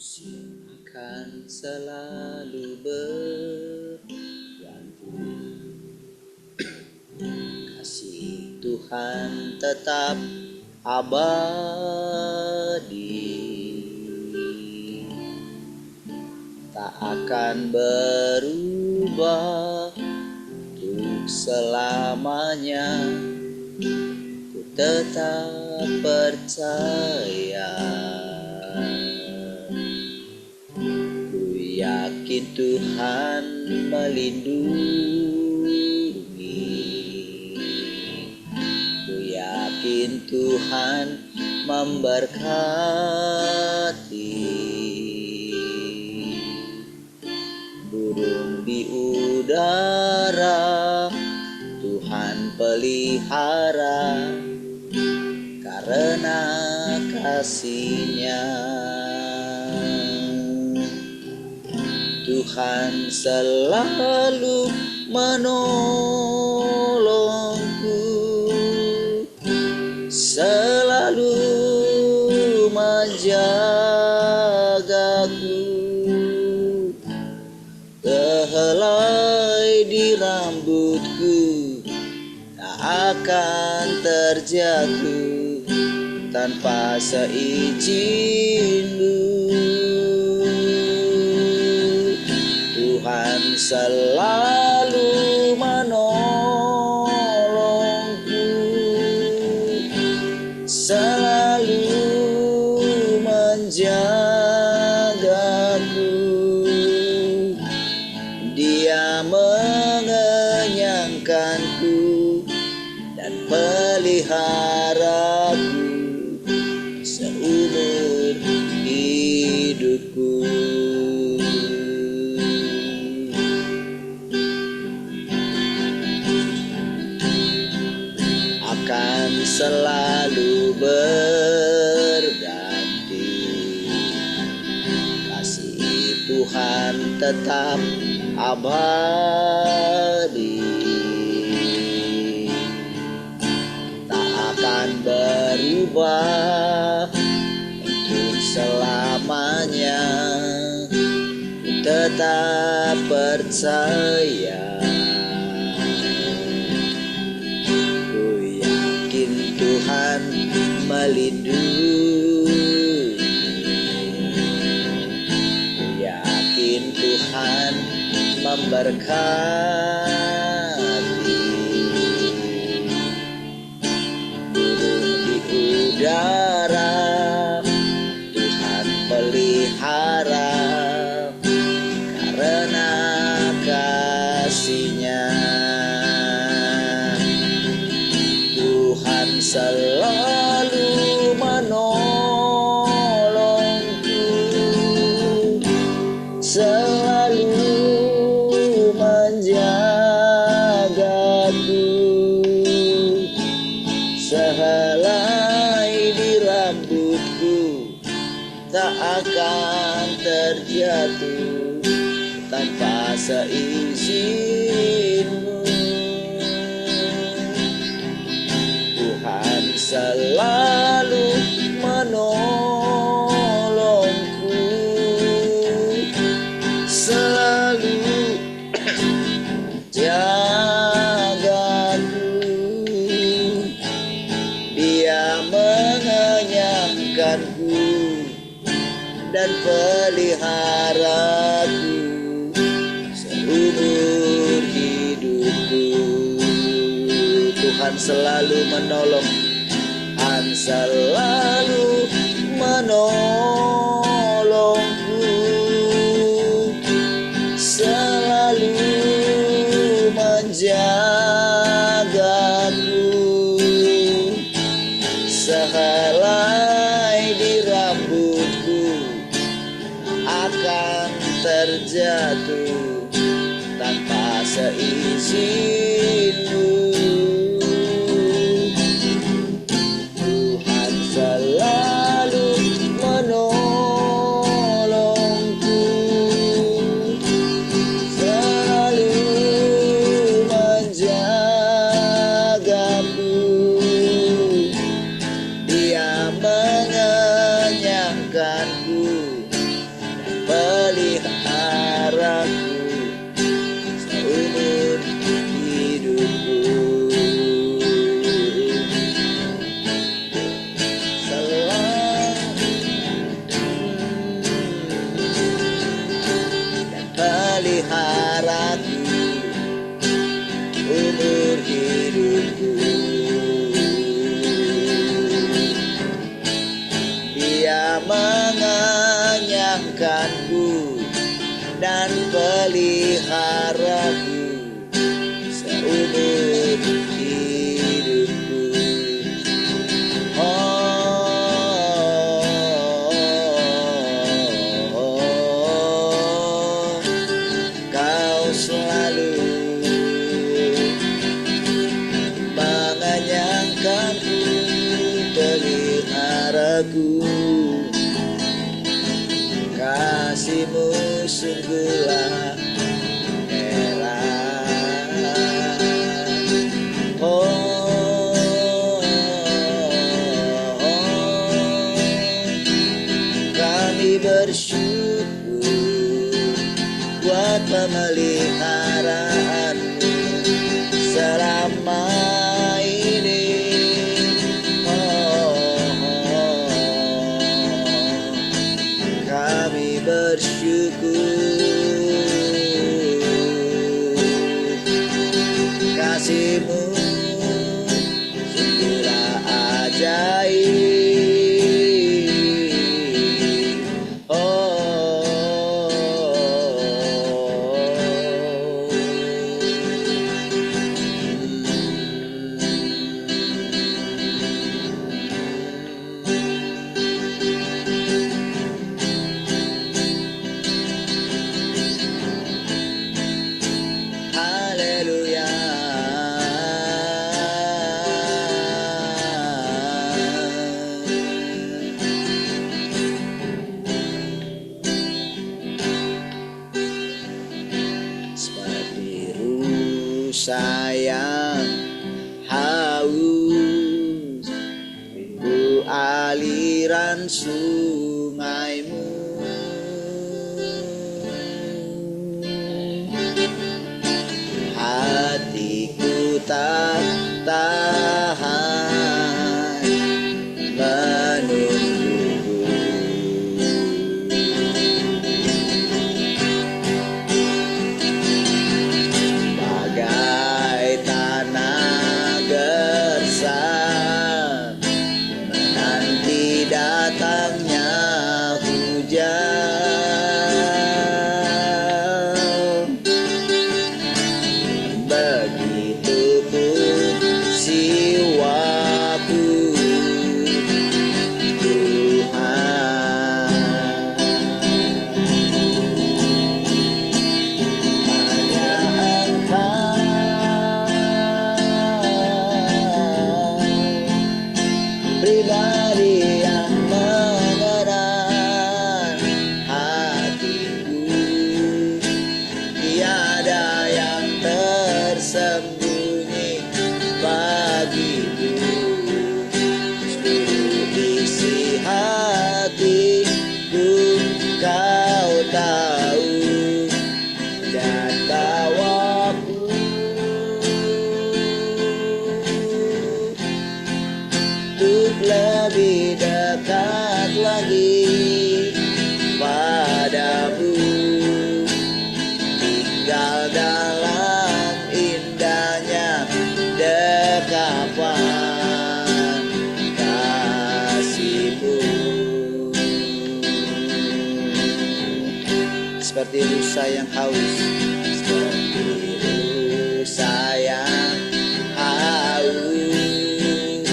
akan selalu berganti. Kasih Tuhan tetap abadi, tak akan berubah untuk selamanya. Ku tetap percaya, ku yakin Tuhan melindungi, ku yakin Tuhan memberkati. Burung di udara Tuhan pelihara, karena kasih-Nya Tuhan selalu menolongku, selalu menjagaku. Kehelai di rambutku tak akan terjatuh tanpa seizin-Mu. Tuhan selalu menolongku, selalu menjagaku. Dia mengenyangkanku dan peliharaku seumur hidupku. Akan selalu berganti, kasih Tuhan tetap abadi, tak akan berubah untuk selamanya. Ku tetap percaya, ku yakin Tuhan melindungi, ku yakin Tuhan memberkati. Burung di udara Tuhan pelihara, karena kasih-Nya Tuhan selalu menolongku, selalu menjagaku. Sehelai di rambutku tak akan terjatuh tanpa seizin-Mu. Tuhan selalu menolongku, selalu jagaku. Dia mengenyangkanku dan peliharaku seumur hidupku. Tuhan selalu menolong, Tuhan selalu menolongku, selalu menjagaku. Sehelai di rambutku akan terjatuh tanpa seizin-Mu. Tuhan selalu menolongku, selalu menjagaku. Dia mengenyangkanku mengenyangkanku dan peliharaku seumur hidupku. Kau selalu mengenyangkanku, peliharaku. Kasih-Mu sungguhlah heran. Kami bersyukur buat pemeliharaanmu selama ini. Kami bersyukur kasih-Mu sungguhlah ajaib. Haleluya. Seperti rusa yang haus, rindu aliran sungai-Mu. Hatiku tak tahan menunggu. Bagai tanah gersang menanti datangnya hujan, begitu pun jiwaku, Tuhan. Hanya Engkau pribadi yang mengenal hatiku, tiada yang tersembunyi bagimu. Seluruh isi hatiku Kau tahu, dan bawaku untuk lebih dekat lagi padamu, tinggal dalam indahnya dekapan kasih-Mu. Seperti rusa yang haus, seperti rusa yang haus,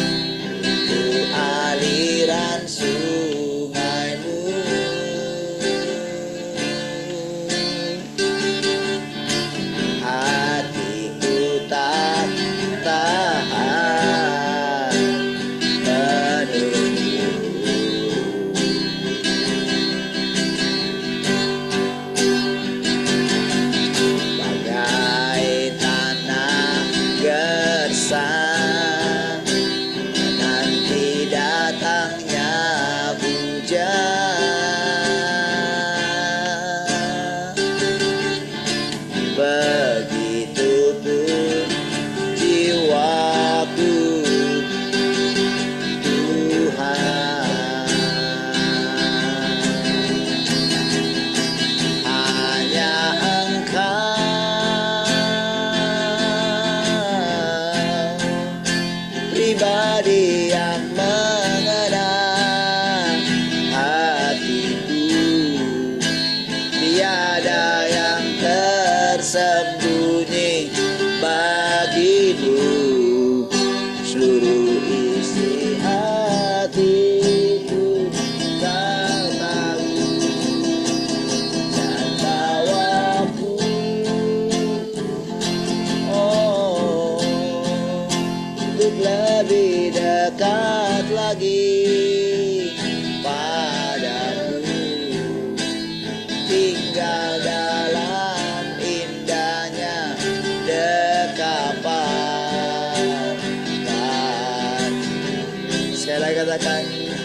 untuk aliran sungai-Mu. Hatiku tak tahan menunggu.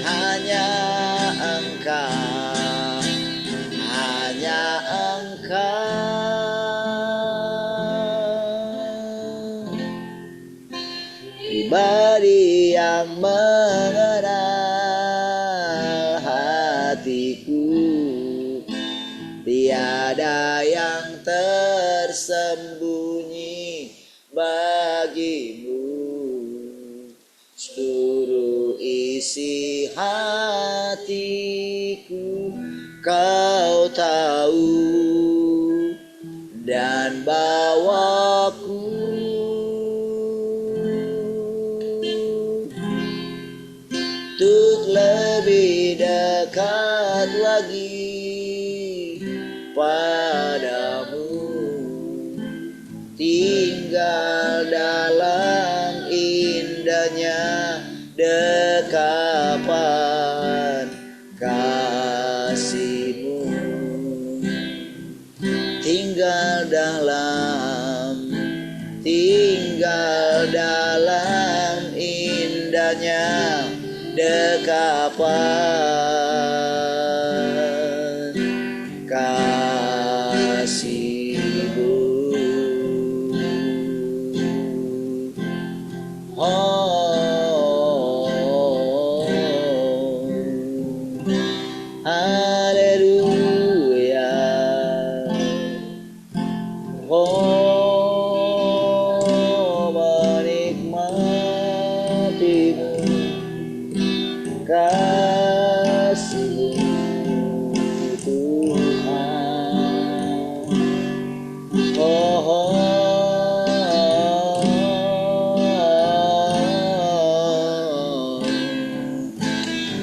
hanya Engkau, hanya Engkau, pribadi yang mengenal hatiku. Tiada yang tersembunyi bagimu, seluruh isi hatiku Kau tahu, dan bawaku untuk lebih dekat lagi padamu, tinggal dalam indahnya dekapan kasih-Mu, tinggal dalam indahnya dekapan kasih-Mu. Oh, haleluya. Oh, menikmatimu, kasih-Mu Tuhan. Oh,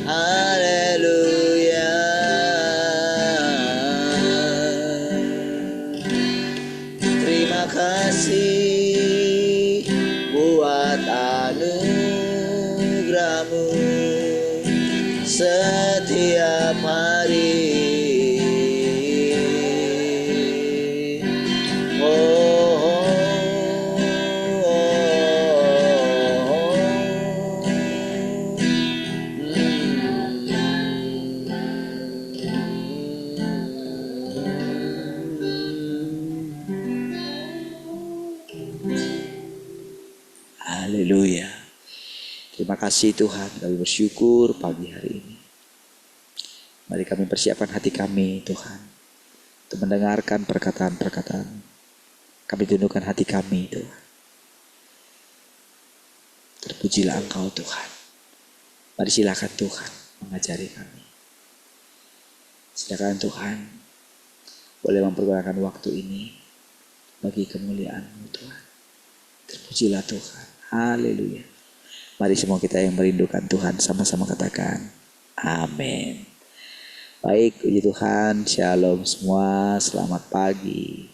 haleluya. Terima kasih buat anugerah-Mu setiap hari. Haleluya. Terima kasih Tuhan, kami bersyukur pagi hari ini. Mari kami persiapkan hati kami Tuhan, untuk mendengarkan perkataan-perkataan. Kami tundukkan hati kami Tuhan. Terpujilah Engkau Tuhan. Mari silakan Tuhan mengajari kami. Silakan Tuhan boleh mempergunakan waktu ini bagi kemuliaan-Mu Tuhan. Terpujilah Tuhan. Haleluya. Mari semua kita yang merindukan Tuhan sama-sama katakan amin. Baik, puji Tuhan. Shalom semua. Selamat pagi.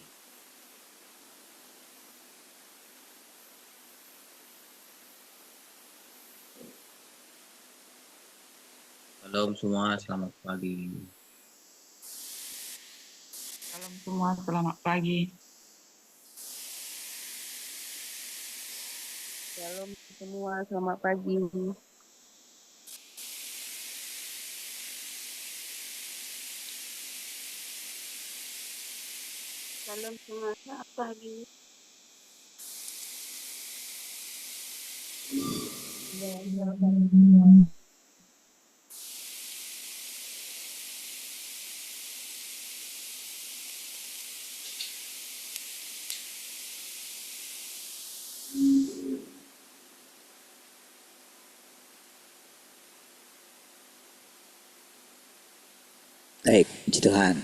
Shalom semua, selamat pagi. Salam semua, selamat pagi. Shalom semua, selamat pagi. Salam semua, selamat pagi. Baik, puji Tuhan.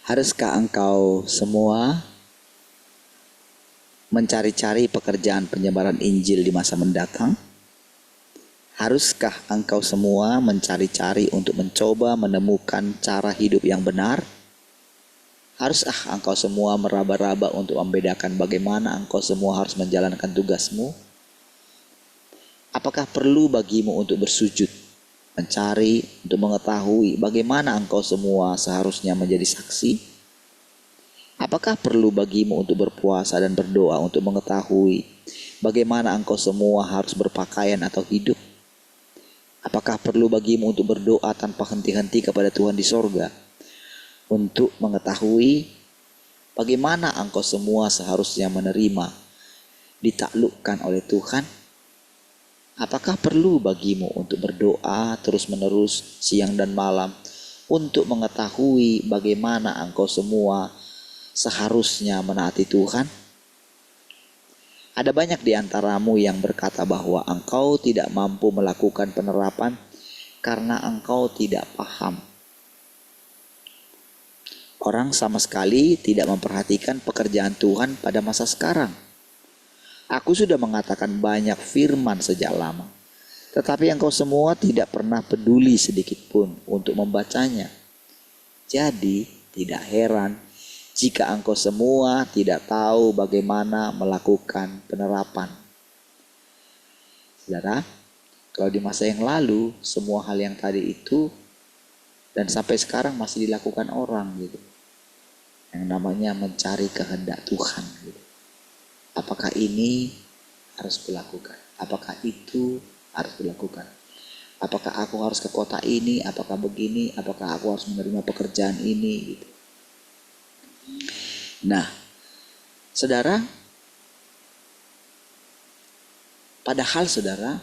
Haruskah engkau semua mencari-cari pekerjaan penyebaran Injil di masa mendatang? Haruskah engkau semua mencari-cari untuk mencoba menemukan cara hidup yang benar? Haruskah engkau semua meraba-raba untuk membedakan bagaimana engkau semua harus menjalankan tugasmu? Apakah perlu bagimu untuk bersujud, mencari, untuk mengetahui bagaimana engkau semua seharusnya menjadi saksi? Apakah perlu bagimu untuk berpuasa dan berdoa untuk mengetahui bagaimana engkau semua harus berpakaian atau hidup? Apakah perlu bagimu untuk berdoa tanpa henti-henti kepada Tuhan di sorga untuk mengetahui bagaimana engkau semua seharusnya menerima, ditaklukkan oleh Tuhan? Apakah perlu bagimu untuk berdoa terus-menerus siang dan malam untuk mengetahui bagaimana engkau semua seharusnya menaati Tuhan? Ada banyak di antaramu yang berkata bahwa engkau tidak mampu melakukan penerapan karena engkau tidak paham. Orang sama sekali tidak memperhatikan pekerjaan Tuhan pada masa sekarang. Aku sudah mengatakan banyak firman sejak lama, tetapi engkau semua tidak pernah peduli sedikit pun untuk membacanya. Jadi tidak heran jika engkau semua tidak tahu bagaimana melakukan penerapan. Saudara, kalau di masa yang lalu semua hal yang tadi itu dan sampai sekarang masih dilakukan orang gitu. Yang namanya mencari kehendak Tuhan gitu. Apakah ini harus dilakukan? Apakah itu harus dilakukan? Apakah aku harus ke kota ini? Apakah begini? Apakah aku harus menerima pekerjaan ini? Gitu. Nah, saudara, padahal saudara,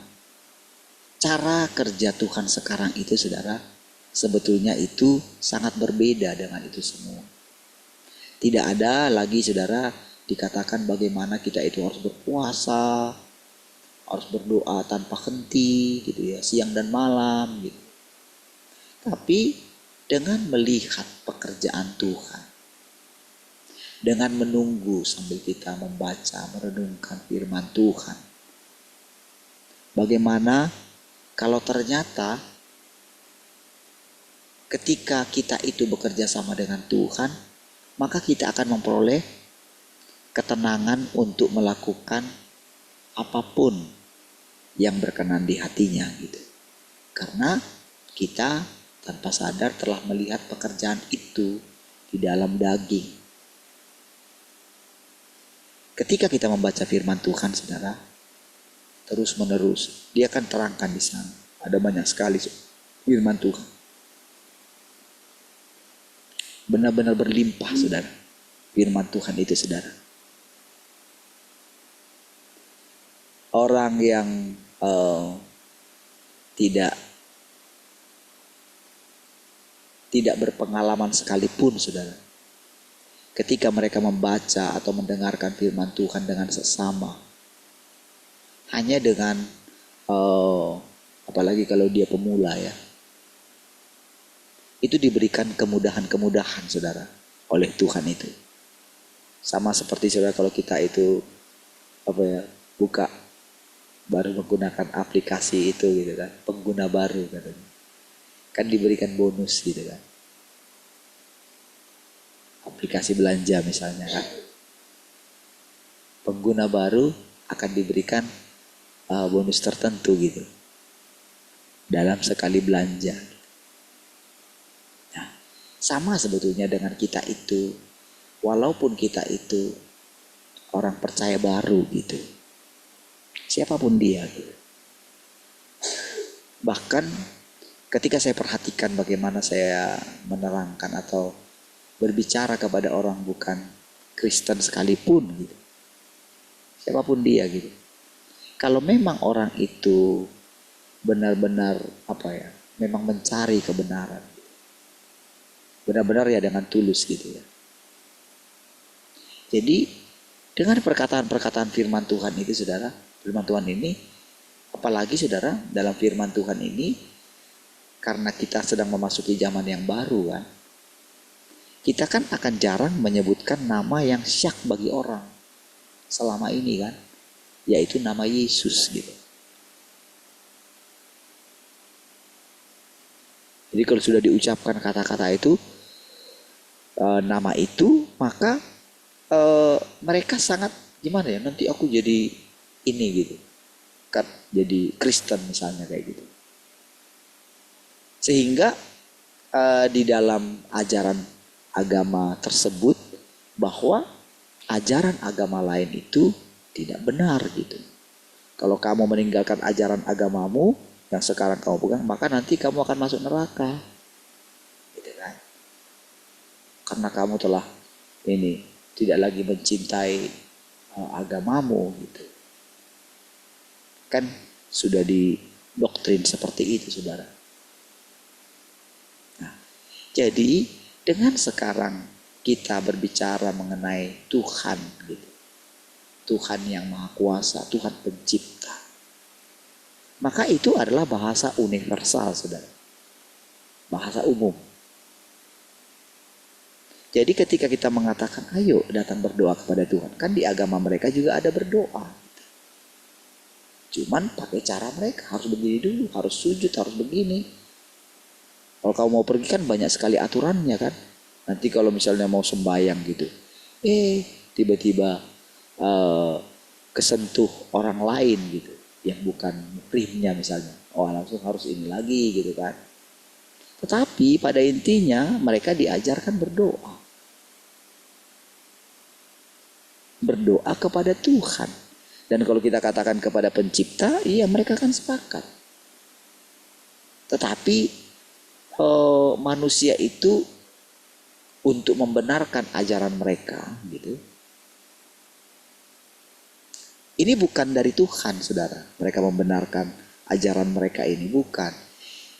cara kerja Tuhan sekarang itu saudara, sebetulnya itu sangat berbeda dengan itu semua. Tidak ada lagi saudara dikatakan bagaimana kita itu harus berpuasa, harus berdoa tanpa henti gitu ya, siang dan malam gitu. Tapi dengan melihat pekerjaan Tuhan, dengan menunggu sambil kita membaca, merenungkan firman Tuhan, bagaimana kalau ternyata ketika kita itu bekerja sama dengan Tuhan, maka kita akan memperoleh ketenangan untuk melakukan apapun yang berkenan di hatinya gitu. Karena kita tanpa sadar telah melihat pekerjaan itu di dalam daging. Ketika kita membaca firman Tuhan saudara, terus menerus dia akan terangkan di sana. Ada banyak sekali firman Tuhan. Benar-benar berlimpah saudara. Firman Tuhan itu saudara. Orang yang tidak berpengalaman sekalipun saudara, ketika mereka membaca atau mendengarkan firman Tuhan dengan sesama, hanya dengan apalagi kalau dia pemula ya, itu diberikan kemudahan-kemudahan saudara oleh Tuhan itu. Sama seperti saudara kalau kita itu buka baru menggunakan aplikasi itu gitu kan, pengguna baru katanya, kan diberikan bonus gitu kan, aplikasi belanja misalnya kan, pengguna baru akan diberikan bonus tertentu gitu dalam sekali belanja. Nah, sama sebetulnya dengan kita itu, walaupun kita itu orang percaya baru gitu, siapapun dia gitu. Bahkan ketika saya perhatikan bagaimana saya menerangkan atau berbicara kepada orang bukan Kristen sekalipun gitu, siapapun dia gitu, kalau memang orang itu benar-benar memang mencari kebenaran, benar-benar ya dengan tulus gitu ya. Jadi dengan perkataan-perkataan firman Tuhan itu saudara, firman Tuhan ini, apalagi saudara dalam firman Tuhan ini, karena kita sedang memasuki zaman yang baru kan, kita kan akan jarang menyebutkan nama yang syak bagi orang selama ini kan, yaitu nama Yesus gitu. Jadi kalau sudah diucapkan kata-kata itu, nama itu, maka mereka sangat gimana ya, nanti aku jadi ini gitu kan, jadi Kristen misalnya kayak gitu. Sehingga di dalam ajaran agama tersebut bahwa ajaran agama lain itu tidak benar gitu. Kalau kamu meninggalkan ajaran agamamu yang sekarang kamu pegang, maka nanti kamu akan masuk neraka, gitu kan? Karena kamu telah ini tidak lagi mencintai agamamu, gitu. Kan sudah didoktrin seperti itu, saudara. Nah, jadi dengan sekarang kita berbicara mengenai Tuhan, gitu. Tuhan yang Maha Kuasa, Tuhan Pencipta. Maka itu adalah bahasa universal, saudara. Bahasa umum. Jadi ketika kita mengatakan, ayo datang berdoa kepada Tuhan. Kan di agama mereka juga ada berdoa. Cuman pakai cara mereka. Harus begini dulu, harus sujud, harus begini. Kalau kamu mau pergi kan banyak sekali aturannya kan. Nanti kalau misalnya mau sembahyang gitu. Tiba-tiba kesentuh orang lain gitu. Yang bukan muhrimnya misalnya. Oh langsung harus ini lagi gitu kan. Tetapi pada intinya mereka diajarkan berdoa. Berdoa kepada Tuhan. Dan kalau kita katakan kepada pencipta, iya mereka kan sepakat. Tetapi manusia itu untuk membenarkan ajaran mereka gitu. Ini bukan dari Tuhan, saudara. Mereka membenarkan ajaran mereka ini, bukan.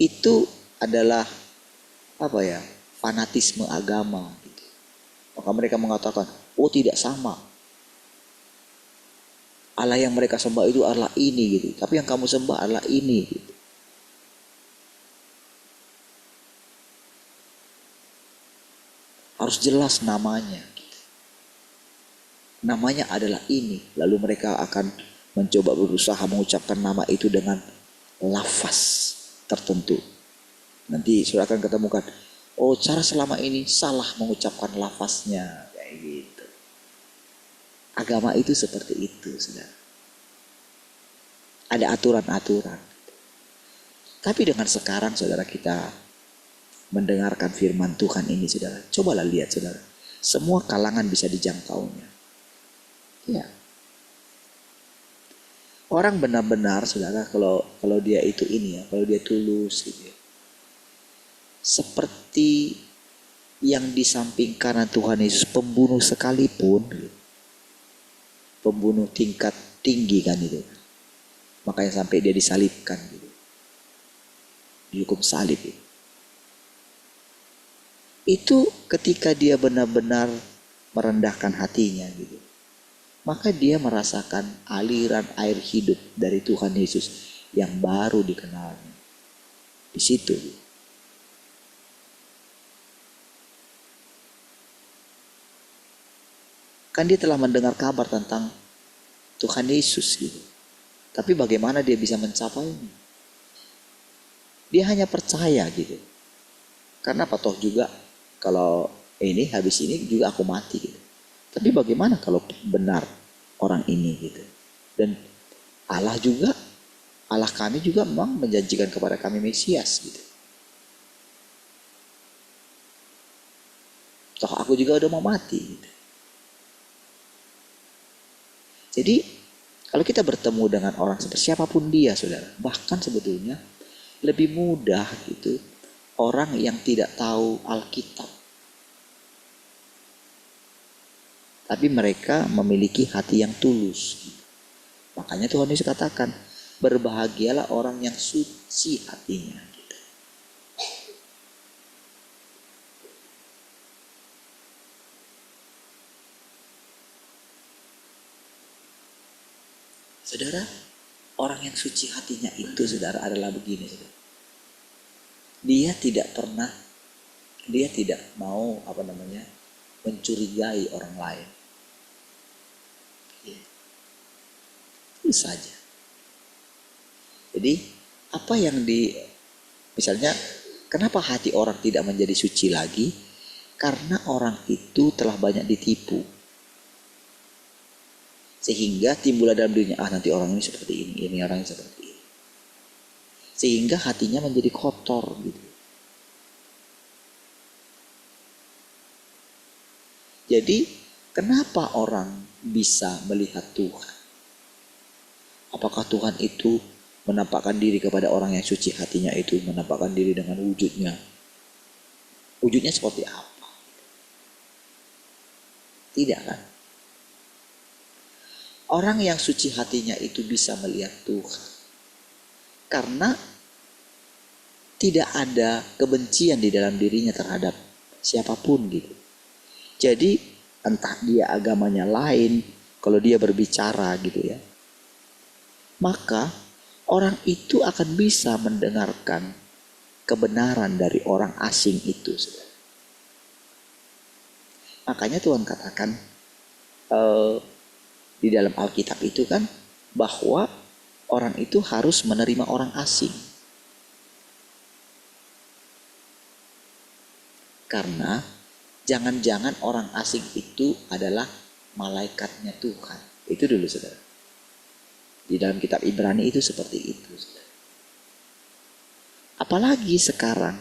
Itu adalah fanatisme agama. Gitu. Maka mereka mengatakan, oh tidak sama. Allah yang mereka sembah itu adalah ini gitu. Tapi yang kamu sembah adalah ini gitu. Harus jelas namanya. Namanya adalah ini. Lalu mereka akan mencoba berusaha mengucapkan nama itu dengan lafaz tertentu. Nanti sudah akan ketemukan, oh cara selama ini salah mengucapkan lafaznya. Kayak gitu. Agama itu seperti itu, saudara. Ada aturan-aturan. Tapi dengan sekarang saudara kita mendengarkan firman Tuhan ini, saudara. Cobalah lihat, saudara. Semua kalangan bisa dijangkaunya. Ya. Orang benar-benar, saudara, kalau dia itu ini ya, kalau dia tulus gitu ya. Seperti yang di samping kanan Tuhan Yesus, pembunuh sekalipun, gitu. Pembunuh tingkat tinggi kan itu. Makanya sampai dia disalibkan gitu. Dihukum salib gitu. Itu ketika dia benar-benar merendahkan hatinya gitu. Maka dia merasakan aliran air hidup dari Tuhan Yesus yang baru dikenalnya. Di situ. Kan dia telah mendengar kabar tentang Tuhan Yesus gitu. Tapi bagaimana dia bisa mencapainya? Dia hanya percaya gitu. Karena apa toh juga kalau ini habis ini juga aku mati gitu. Tapi bagaimana kalau benar orang ini gitu. Dan Allah kami juga memang menjanjikan kepada kami Mesias gitu. Toh aku juga udah mau mati gitu. Jadi kalau kita bertemu dengan orang seperti siapapun dia, saudara, bahkan sebetulnya lebih mudah gitu orang yang tidak tahu Alkitab. Tapi mereka memiliki hati yang tulus. Makanya Tuhan Yesus katakan, berbahagialah orang yang suci hatinya. Gitu. Saudara, orang yang suci hatinya itu, saudara, adalah begini, saudara. Dia tidak mau mencurigai orang lain. Itu saja. Jadi apa yang misalnya kenapa hati orang tidak menjadi suci lagi? Karena orang itu telah banyak ditipu. Sehingga timbullah dalam dirinya, nanti orang ini seperti ini orang ini seperti ini. Sehingga hatinya menjadi kotor gitu. Jadi kenapa orang bisa melihat Tuhan? Apakah Tuhan itu menampakkan diri kepada orang yang suci hatinya itu, menampakkan diri dengan wujudnya? Wujudnya seperti apa? Tidak kan? Orang yang suci hatinya itu bisa melihat Tuhan. Karena tidak ada kebencian di dalam dirinya terhadap siapapun gitu. Jadi entah dia agamanya lain, kalau dia berbicara gitu ya, maka orang itu akan bisa mendengarkan kebenaran dari orang asing itu. Makanya Tuhan katakan di dalam Alkitab itu kan bahwa orang itu harus menerima orang asing. Karena jangan-jangan orang asing itu adalah malaikatnya Tuhan. Itu dulu saudara. Di dalam kitab Ibrani itu seperti itu saudara. Apalagi sekarang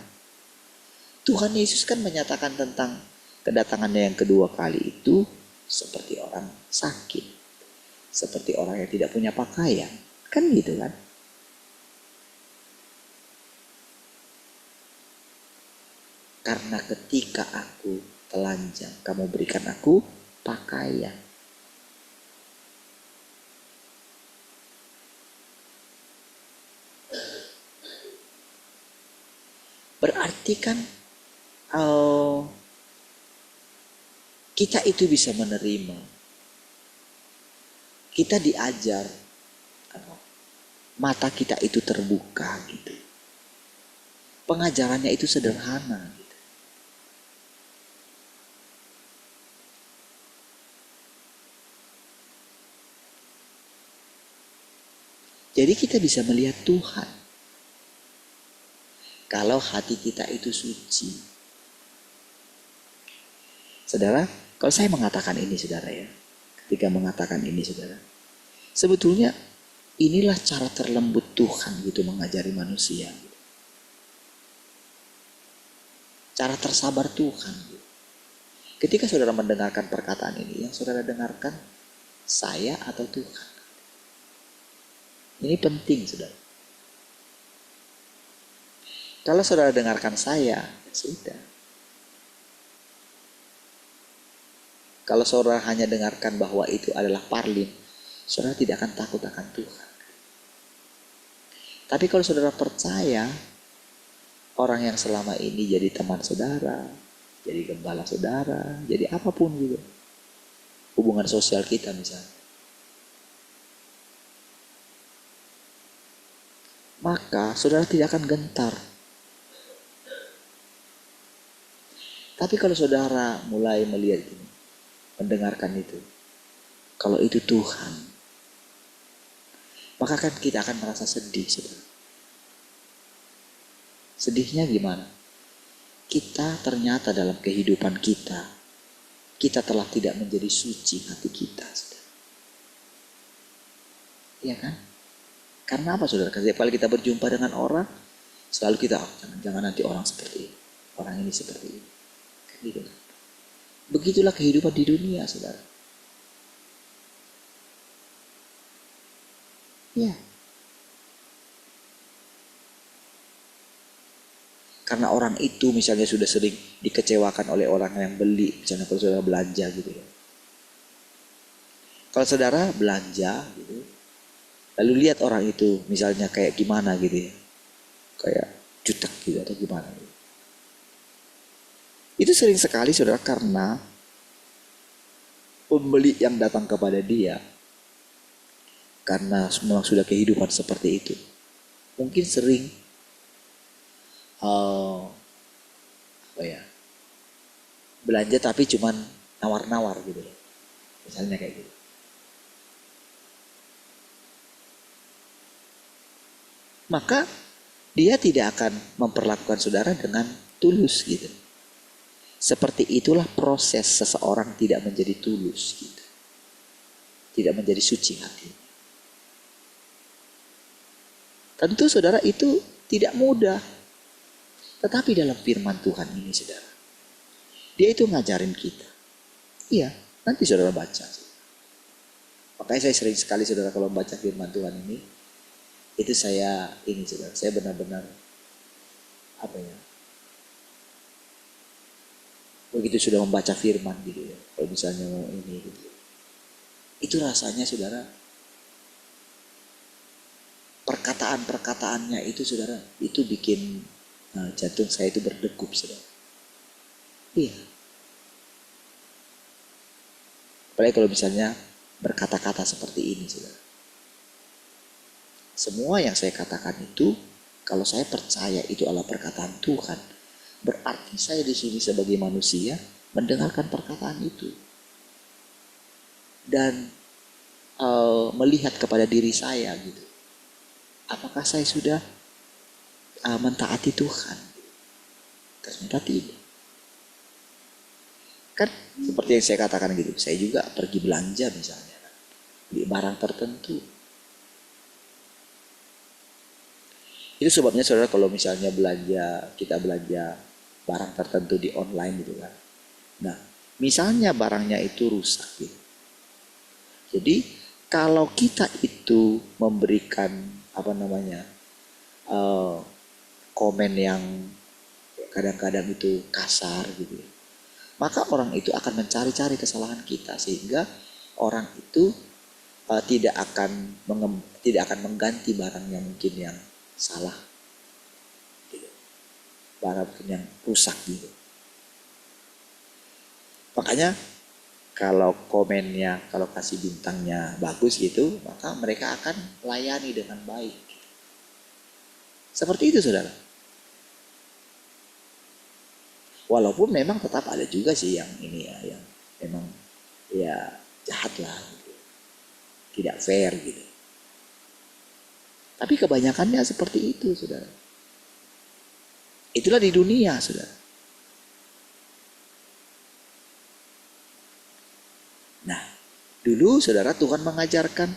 Tuhan Yesus kan menyatakan tentang kedatangannya yang kedua kali itu seperti orang sakit. Seperti orang yang tidak punya pakaian. Kan gitu kan. Karena ketika aku telanjang, kamu berikan aku pakaian. Berarti kan kita itu bisa menerima. Kita diajar, mata kita itu terbuka gitu. Pengajarannya itu sederhana gitu. Jadi kita bisa melihat Tuhan. Kalau hati kita itu suci. Saudara, kalau saya mengatakan ini saudara ya. Ketika mengatakan ini saudara. Sebetulnya inilah cara terlembut Tuhan gitu mengajari manusia. Gitu. Cara tersabar Tuhan. Gitu. Ketika saudara mendengarkan perkataan ini, yang saudara dengarkan saya atau Tuhan. Ini penting saudara. Kalau saudara dengarkan saya, ya sudah. Kalau saudara hanya dengarkan bahwa itu adalah parlin, saudara tidak akan takut akan Tuhan. Tapi kalau saudara percaya orang yang selama ini jadi teman saudara, jadi gembala saudara, jadi apapun gitu, hubungan sosial kita misalnya, maka saudara tidak akan gentar. Tapi kalau saudara mulai melihat ini, mendengarkan itu, kalau itu Tuhan, maka kan kita akan merasa sedih saudara. Sedihnya gimana? Kita ternyata dalam kehidupan kita telah tidak menjadi suci hati kita saudara. Iya kan? Karena apa saudara? Setiap kali kita berjumpa dengan orang, selalu kita jangan nanti orang seperti ini, orang ini seperti ini, kan gitu kan? Begitulah kehidupan di dunia, saudara. Ya. Karena orang itu misalnya sudah sering dikecewakan oleh orang yang beli, misalnya kalau saudara belanja gitu ya. Kalau saudara belanja gitu, lalu lihat orang itu misalnya kayak gimana gitu ya. Kayak jutek gitu atau gimana gitu. Itu sering sekali saudara karena pembeli yang datang kepada dia karena memang sudah kehidupan seperti itu. Mungkin sering belanja tapi cuman nawar-nawar gitu. Misalnya kayak gitu. Maka dia tidak akan memperlakukan saudara dengan tulus gitu. Seperti itulah proses seseorang tidak menjadi tulus gitu. Tidak menjadi suci hati. Tentu saudara itu tidak mudah. Tetapi dalam firman Tuhan ini saudara, dia itu ngajarin kita. Iya, nanti saudara baca. Makanya saya sering sekali saudara kalau baca firman Tuhan ini, itu saya saudara, saya benar-benar begitu sudah membaca firman gitu ya, kalau misalnya mau ini gitu, itu rasanya saudara, perkataan-perkataannya itu saudara, itu bikin jantung saya itu berdegup saudara. Iya. Apalagi kalau misalnya berkata-kata seperti ini saudara. Semua yang saya katakan itu, kalau saya percaya itu adalah perkataan Tuhan, berarti saya di sini sebagai manusia mendengarkan perkataan itu dan melihat kepada diri saya gitu. Apakah saya sudah mentaati Tuhan? Ternyata tidak. Kan seperti yang saya katakan gitu, saya juga pergi belanja misalnya, beli barang tertentu. Itu sebabnya saudara kalau misalnya kita belanja barang tertentu di online gitu kan. Nah, misalnya barangnya itu rusak gitu. Jadi kalau kita itu memberikan komen yang kadang-kadang itu kasar gitu, maka orang itu akan mencari-cari kesalahan kita sehingga orang itu tidak akan mengganti barang yang mungkin yang salah gitu. Barang yang rusak gitu. Makanya kalau komennya, kalau kasih bintangnya bagus gitu, maka mereka akan layani dengan baik. Seperti itu saudara. Walaupun memang tetap ada juga sih yang ini ya, yang memang ya jahat lah gitu. Tidak fair gitu. Tapi kebanyakannya seperti itu saudara. Itulah di dunia saudara. Nah, dulu saudara Tuhan mengajarkan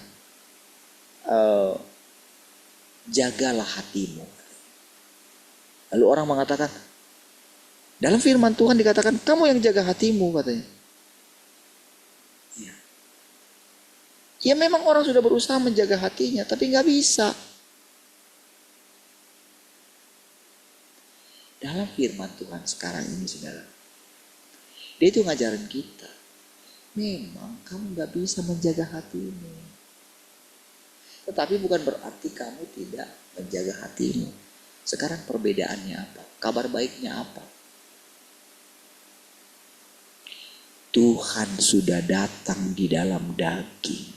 jagalah hatimu. Lalu orang mengatakan, dalam firman Tuhan dikatakan kamu yang jaga hatimu katanya. Ya memang orang sudah berusaha menjaga hatinya, tapi nggak bisa. Dalam firman Tuhan sekarang ini saudara, dia itu ngajarin kita, memang kamu nggak bisa menjaga hatimu. Tetapi bukan berarti kamu tidak menjaga hatimu. Sekarang perbedaannya apa? Kabar baiknya apa? Tuhan sudah datang di dalam daging.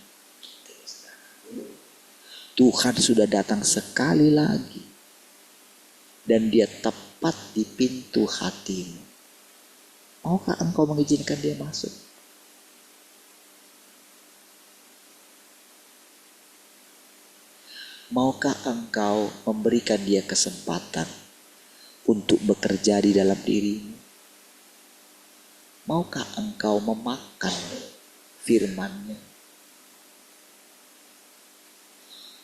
Tuhan sudah datang sekali lagi. Dan dia tepat di pintu hatimu. Maukah engkau mengizinkan dia masuk? Maukah engkau memberikan dia kesempatan untuk bekerja di dalam dirimu? Maukah engkau memakan firman-Nya?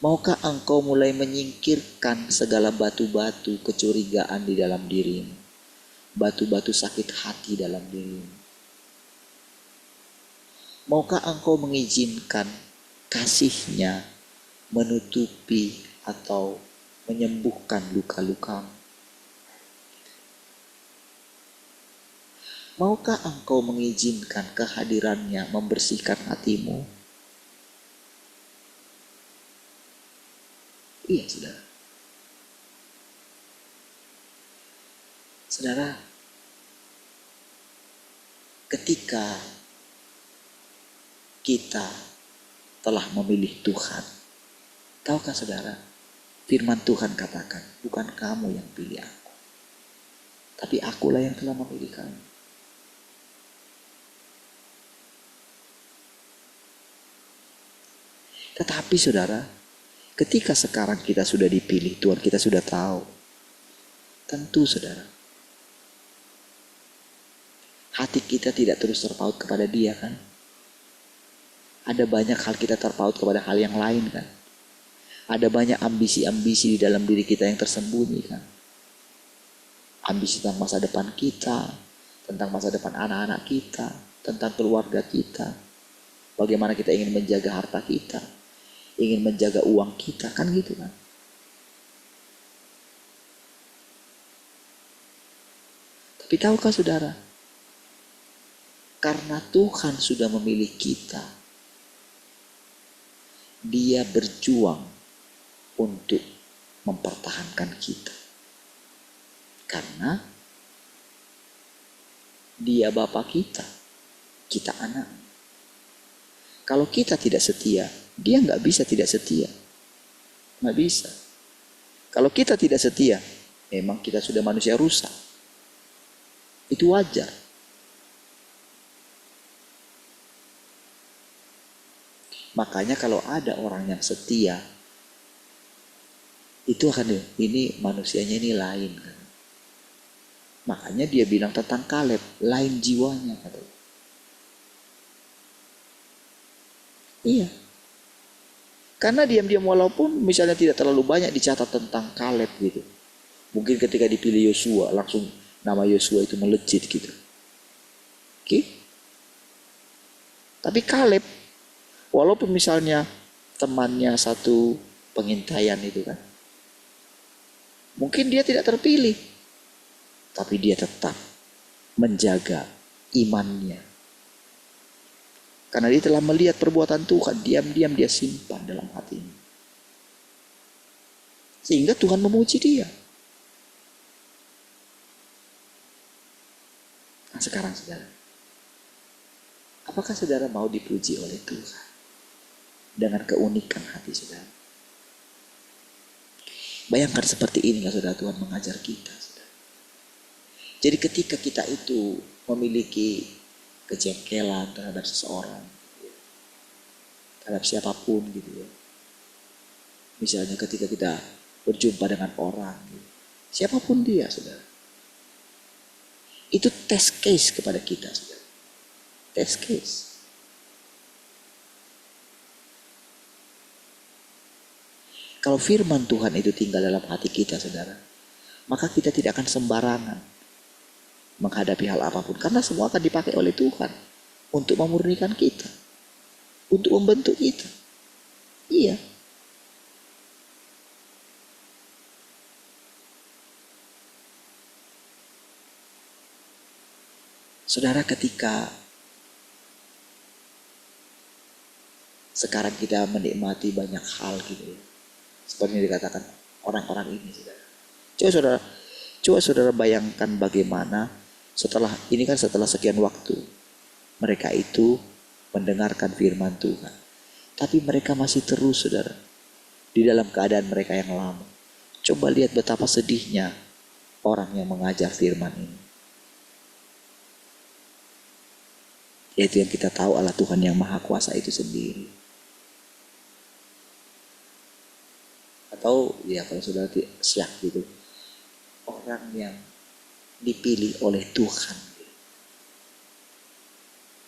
Maukah engkau mulai menyingkirkan segala batu-batu kecurigaan di dalam dirimu? Batu-batu sakit hati dalam dirimu? Maukah engkau mengizinkan kasih-Nya menutupi atau menyembuhkan luka-lukamu? Maukah engkau mengizinkan kehadiran-Nya membersihkan hatimu? Iya saudara. Saudara, ketika kita telah memilih Tuhan, tahukah saudara, firman Tuhan katakan, bukan kamu yang pilih aku, tapi akulah yang telah memilih kamu. Tetapi saudara, ketika sekarang kita sudah dipilih Tuhan, kita sudah tahu, tentu saudara, hati kita tidak terus terpaut kepada Dia kan? Ada banyak hal kita terpaut kepada hal yang lain kan? Ada banyak ambisi-ambisi di dalam diri kita yang tersembunyi kan? Ambisi tentang masa depan kita, tentang masa depan anak-anak kita, tentang keluarga kita. Bagaimana kita ingin menjaga harta kita, ingin menjaga uang kita, kan gitu kan? Tapi tahukah saudara, karena Tuhan sudah memilih kita, Dia berjuang untuk mempertahankan kita. Karena Dia Bapa kita, kita anak. Kalau kita tidak setia, Dia nggak bisa tidak setia. Nggak bisa. Kalau kita tidak setia, memang kita sudah manusia rusak. Itu wajar. Makanya kalau ada orang yang setia, itu akan ini manusianya ini lain kan. Makanya dia bilang tentang Kaleb, lain jiwanya katanya. Iya. Karena diam-diam walaupun misalnya tidak terlalu banyak dicatat tentang Kaleb gitu. Mungkin ketika dipilih Yosua langsung nama Yosua itu melejit gitu. Oke? Tapi Kaleb walaupun misalnya temannya satu pengintaian itu kan. Mungkin dia tidak terpilih. Tapi dia tetap menjaga imannya. Karena dia telah melihat perbuatan Tuhan, diam-diam dia simpan dalam hatinya. Sehingga Tuhan memuji dia. Nah sekarang saudara, apakah saudara mau dipuji oleh Tuhan dengan keunikan hati saudara? Bayangkan seperti inilah saudara, Tuhan mengajar kita. Jadi ketika kita itu memiliki kejengkelan terhadap seseorang, terhadap siapapun gitu ya. Misalnya ketika kita berjumpa dengan orang, gitu, siapapun dia saudara. Itu test case kepada kita saudara. Test case. Kalau firman Tuhan itu tinggal dalam hati kita saudara, maka kita tidak akan sembarangan menghadapi hal apapun. Karena semua akan dipakai oleh Tuhan untuk memurnikan kita. Untuk membentuk kita. Iya. Saudara, ketika sekarang kita menikmati banyak hal gitu ya. Seperti yang dikatakan orang-orang ini saudara. Coba saudara bayangkan bagaimana setelah sekian waktu mereka itu mendengarkan firman Tuhan, tapi mereka masih terus saudara di dalam keadaan mereka yang lama. Coba lihat betapa sedihnya orang yang mengajar firman ini. Yaitu yang kita tahu Allah Tuhan yang Maha Kuasa itu sendiri. Atau ya kalau saudara siap gitu, orang yang dipilih oleh Tuhan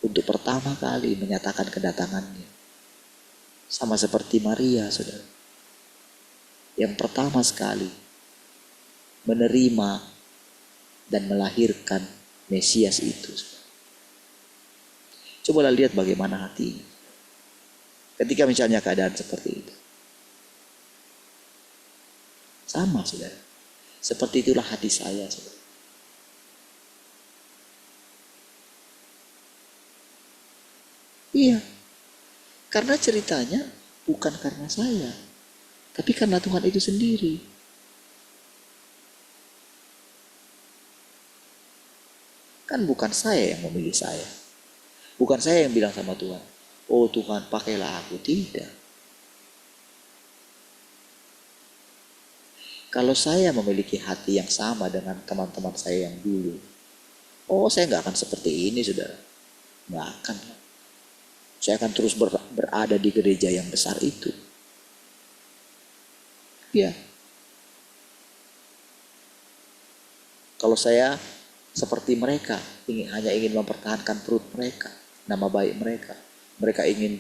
untuk pertama kali menyatakan kedatangannya. Sama seperti Maria saudara, yang pertama sekali menerima dan melahirkan Mesias itu. Cobalah lihat bagaimana hatinya ketika misalnya keadaan seperti itu. Sama saudara, seperti itulah hati saya saudara. Iya, karena ceritanya bukan karena saya, tapi karena Tuhan itu sendiri. Kan bukan saya yang memilih saya. Bukan saya yang bilang sama Tuhan, oh Tuhan pakailah aku. Tidak. Kalau saya memiliki hati yang sama dengan teman-teman saya yang dulu, oh saya gak akan seperti ini saudara. Gak akan. Saya akan terus berada di gereja yang besar itu. Ya. Kalau saya seperti mereka hanya ingin mempertahankan perut mereka, nama baik mereka. Mereka ingin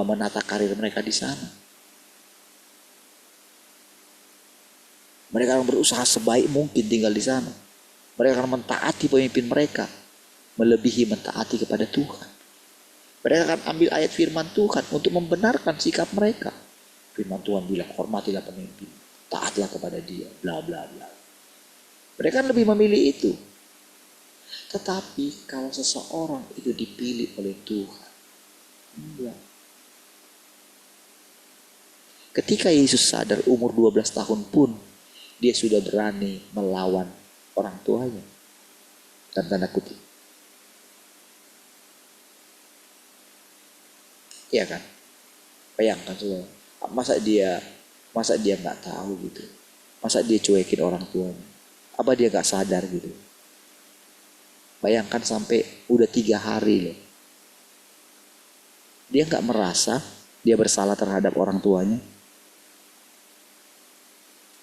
menata karir mereka di sana. Mereka akan berusaha sebaik mungkin tinggal di sana. Mereka akan mentaati pemimpin mereka, melebihi mentaati kepada Tuhan. Mereka akan ambil ayat firman Tuhan untuk membenarkan sikap mereka. Firman Tuhan bilang, hormatilah pemimpin, taatlah kepada dia, bla bla bla. Mereka lebih memilih itu. Tetapi kalau seseorang itu dipilih oleh Tuhan, enggak. Ketika Yesus sadar umur 12 tahun pun, dia sudah berani melawan orang tuanya. Dan tanda kutip. Iya kan? Bayangkan saudara. Masa dia nggak tahu gitu? Masa dia cuekin orang tuanya? Apa dia nggak sadar gitu? Bayangkan sampai udah 3 hari loh. Dia nggak merasa dia bersalah terhadap orang tuanya.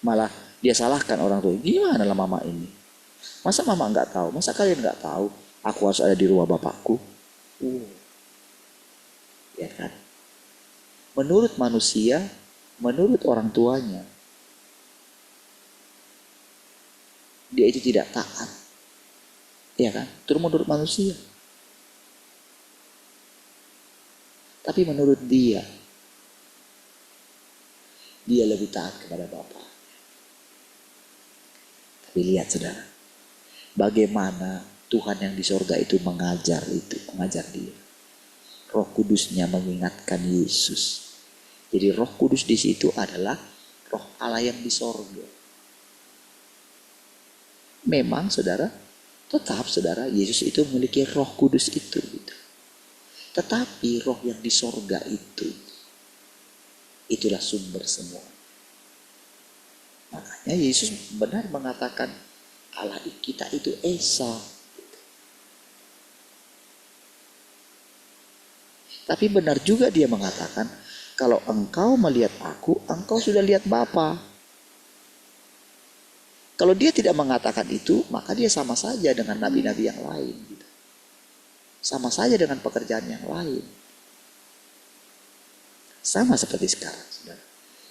Malah dia salahkan orang tua. Gimana lah mama ini? Masa mama nggak tahu? Masa kalian nggak tahu? Aku harus ada di rumah bapakku. Ya kan? Menurut manusia, menurut orang tuanya, dia itu tidak taat. Ya kan? Itu menurut manusia. Tapi menurut dia lebih taat kepada Bapa. Tapi lihat saudara, bagaimana Tuhan yang di sorga itu mengajar dia. Roh Kudusnya mengingatkan Yesus. Jadi Roh Kudus di situ adalah Roh Allah yang di sorga. Memang saudara, tetap saudara, Yesus itu memiliki Roh Kudus itu. Gitu. Tetapi roh yang di sorga itu, itulah sumber semua. Makanya Yesus benar mengatakan Allah kita itu Esa. Tapi benar juga dia mengatakan, kalau engkau melihat aku, engkau sudah lihat Bapa. Kalau dia tidak mengatakan itu, maka dia sama saja dengan nabi-nabi yang lain. Gitu. Sama saja dengan pekerjaan yang lain. Sama seperti sekarang, saudara.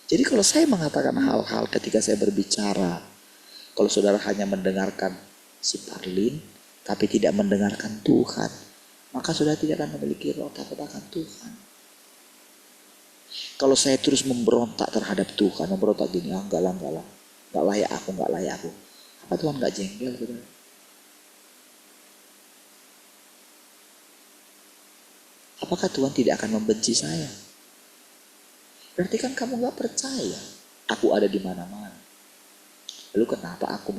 Jadi kalau saya mengatakan hal-hal ketika saya berbicara, kalau saudara hanya mendengarkan si Parlin, tapi tidak mendengarkan Tuhan, maka saudara tidak akan memiliki roh takut akan Tuhan. Kalau saya terus memberontak terhadap Tuhan, memberontak gini, enggak lah, enggak layak aku. Apa Tuhan enggak jengkel, saudara? Apakah Tuhan tidak akan membenci saya? Berarti kan kamu gak percaya aku ada di mana-mana. Lalu kenapa aku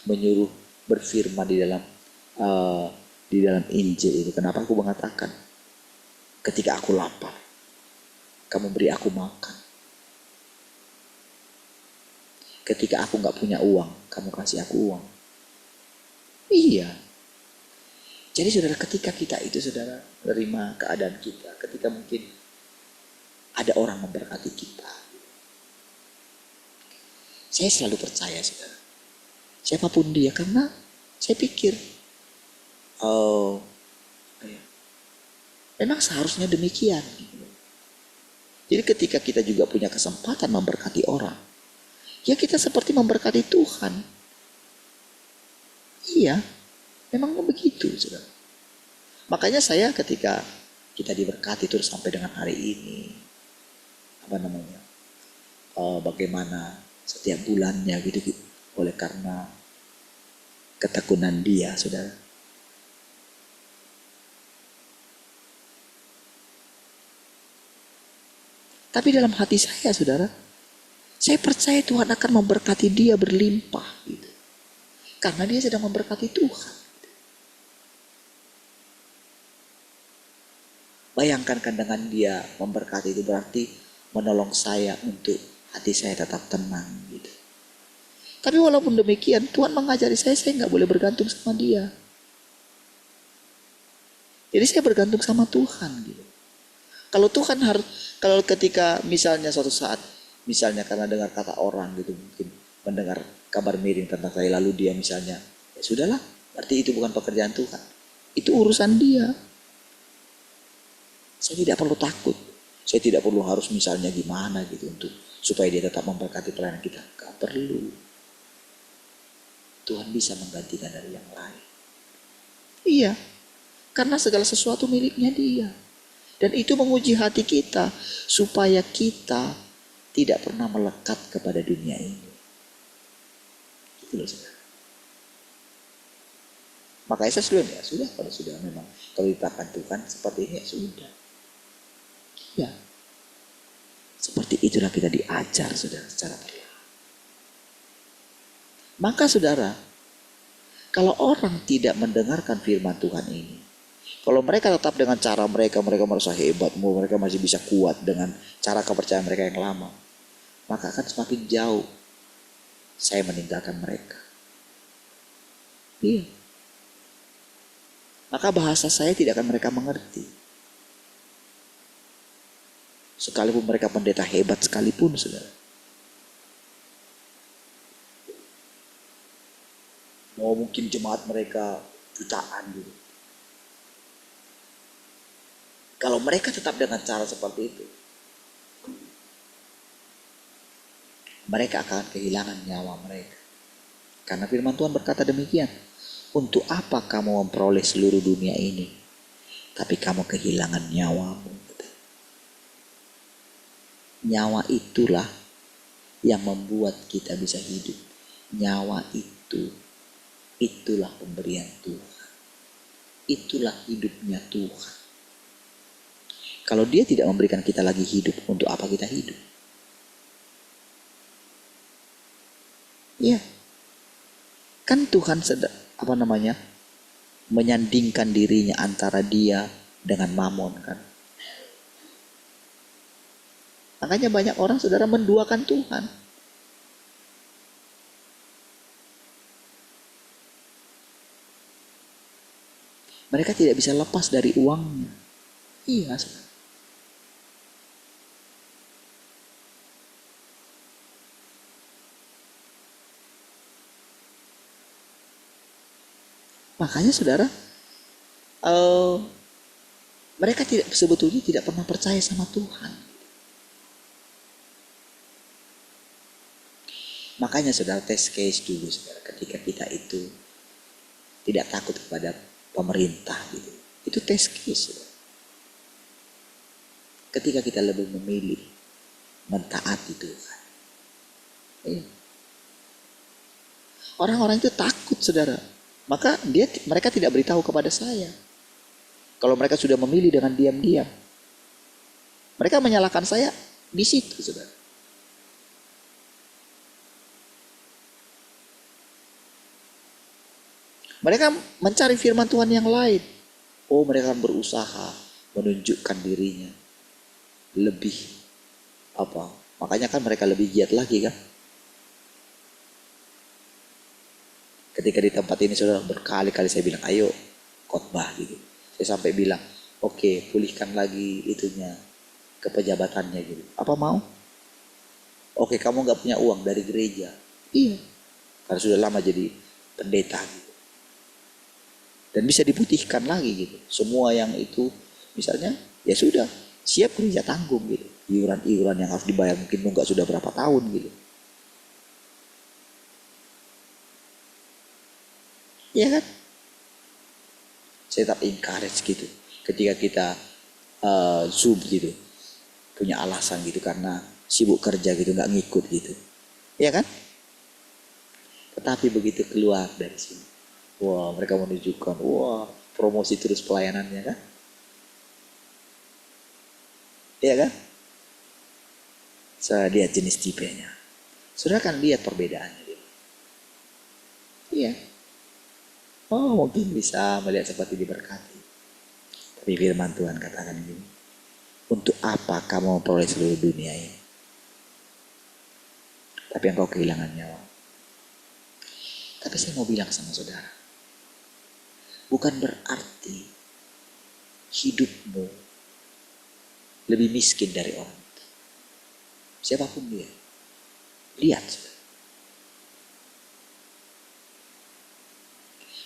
menyuruh berfirman di dalam Injil itu? Kenapa aku mengatakan ketika aku lapar, kamu beri aku makan. Ketika aku gak punya uang, kamu kasih aku uang. Iya. Jadi saudara, ketika kita itu saudara menerima keadaan kita, ketika mungkin ada orang memberkati kita, saya selalu percaya saudara, siapapun dia, karena saya pikir, memang seharusnya demikian. Jadi ketika kita juga punya kesempatan memberkati orang, ya kita seperti memberkati Tuhan. Iya. Memang begitu, saudara. Makanya saya ketika kita diberkati terus sampai dengan hari ini, bagaimana setiap bulannya gitu, oleh karena ketekunan dia, saudara. Tapi dalam hati saya, saudara, saya percaya Tuhan akan memberkati dia berlimpah, gitu. Karena dia sedang memberkati Tuhan. Bayangkan kan dengan dia memberkati itu berarti menolong saya untuk hati saya tetap tenang gitu. Tapi walaupun demikian Tuhan mengajari saya nggak boleh bergantung sama dia. Jadi saya bergantung sama Tuhan gitu. Kalau ketika misalnya suatu saat, misalnya karena dengar kata orang gitu, mungkin mendengar kabar miring tentang saya, lalu dia misalnya, ya sudahlah, Berarti itu bukan pekerjaan Tuhan. Itu urusan dia. Saya tidak perlu takut. Saya tidak perlu harus misalnya gimana gitu untuk supaya dia tetap memberkati pelayanan kita. Gak perlu. Tuhan bisa menggantikan dari yang lain. Iya. Karena segala sesuatu miliknya dia. Dan itu menguji hati kita. Supaya kita tidak pernah melekat kepada dunia ini. Gitu loh saudara. Makanya saya sudah kalau sudah memang kalau ditetapkan Tuhan seperti ini ya sudah. Ya. Seperti itulah kita diajar saudara secara perlahan. Maka saudara, kalau orang tidak mendengarkan firman Tuhan ini, kalau mereka tetap dengan cara mereka merasa hebat, mereka masih bisa kuat dengan cara kepercayaan mereka yang lama, maka akan semakin jauh saya meninggalkan mereka. Iya. Maka bahasa saya tidak akan mereka mengerti. Sekalipun mereka pendeta hebat sekalipun, saudara. Mau mungkin jemaat mereka jutaan gitu. Kalau mereka tetap dengan cara seperti itu, mereka akan kehilangan nyawa mereka. Karena firman Tuhan berkata demikian. Untuk apa kamu memperoleh seluruh dunia ini, tapi kamu kehilangan nyawamu? Nyawa itulah yang membuat kita bisa hidup. Nyawa itulah pemberian Tuhan. Itulah hidupnya Tuhan. Kalau dia tidak memberikan kita lagi hidup, untuk apa kita hidup? Iya. Kan Tuhan menyandingkan dirinya antara dia dengan Mamon kan. Makanya banyak orang saudara menduakan Tuhan. Mereka tidak bisa lepas dari uangnya. Iya saudara. Makanya saudara, mereka sebetulnya tidak pernah percaya sama Tuhan. Makanya saudara test case dulu saudara, ketika kita itu tidak takut kepada pemerintah gitu. Itu test case saudara. Ketika kita lebih memilih mentaati Tuhan. Orang-orang itu takut saudara. Maka mereka tidak beritahu kepada saya. Kalau mereka sudah memilih dengan diam-diam, mereka menyalahkan saya di situ, saudara. Mereka mencari firman Tuhan yang lain. Oh, mereka akan berusaha menunjukkan dirinya lebih apa? Makanya kan mereka lebih giat lagi kan? Ketika di tempat ini saudara berkali-kali saya bilang, ayo khotbah gitu. Saya sampai bilang, oke, pulihkan lagi itunya, kepejabatannya gitu. Apa mau? Oke, kamu gak punya uang dari gereja. Iya. Karena sudah lama jadi pendeta gitu. Dan bisa diputihkan lagi gitu. Semua yang itu misalnya, ya sudah, siap gereja tanggung gitu. Iuran-iuran yang harus dibayar mungkin nunggak sudah berapa tahun gitu. Iya kan? Saya tetap encourage gitu. Ketika kita Zoom gitu, punya alasan gitu karena sibuk kerja gitu, nggak ngikut gitu. Iya kan? Tetapi begitu keluar dari sini, wah mereka menunjukkan, wah promosi terus pelayanannya kan? Iya kan? Saya lihat jenis tipenya. Saudara kan lihat perbedaannya. Iya. Oh mungkin bisa melihat seperti diberkati. Tapi firman Tuhan katakan gini. Untuk apa kamu memperoleh seluruh dunia ini, tapi engkau kehilangan nyawa? Tapi saya mau bilang sama saudara, bukan berarti hidupmu lebih miskin dari orang itu. Siapapun dia. Lihat saudara.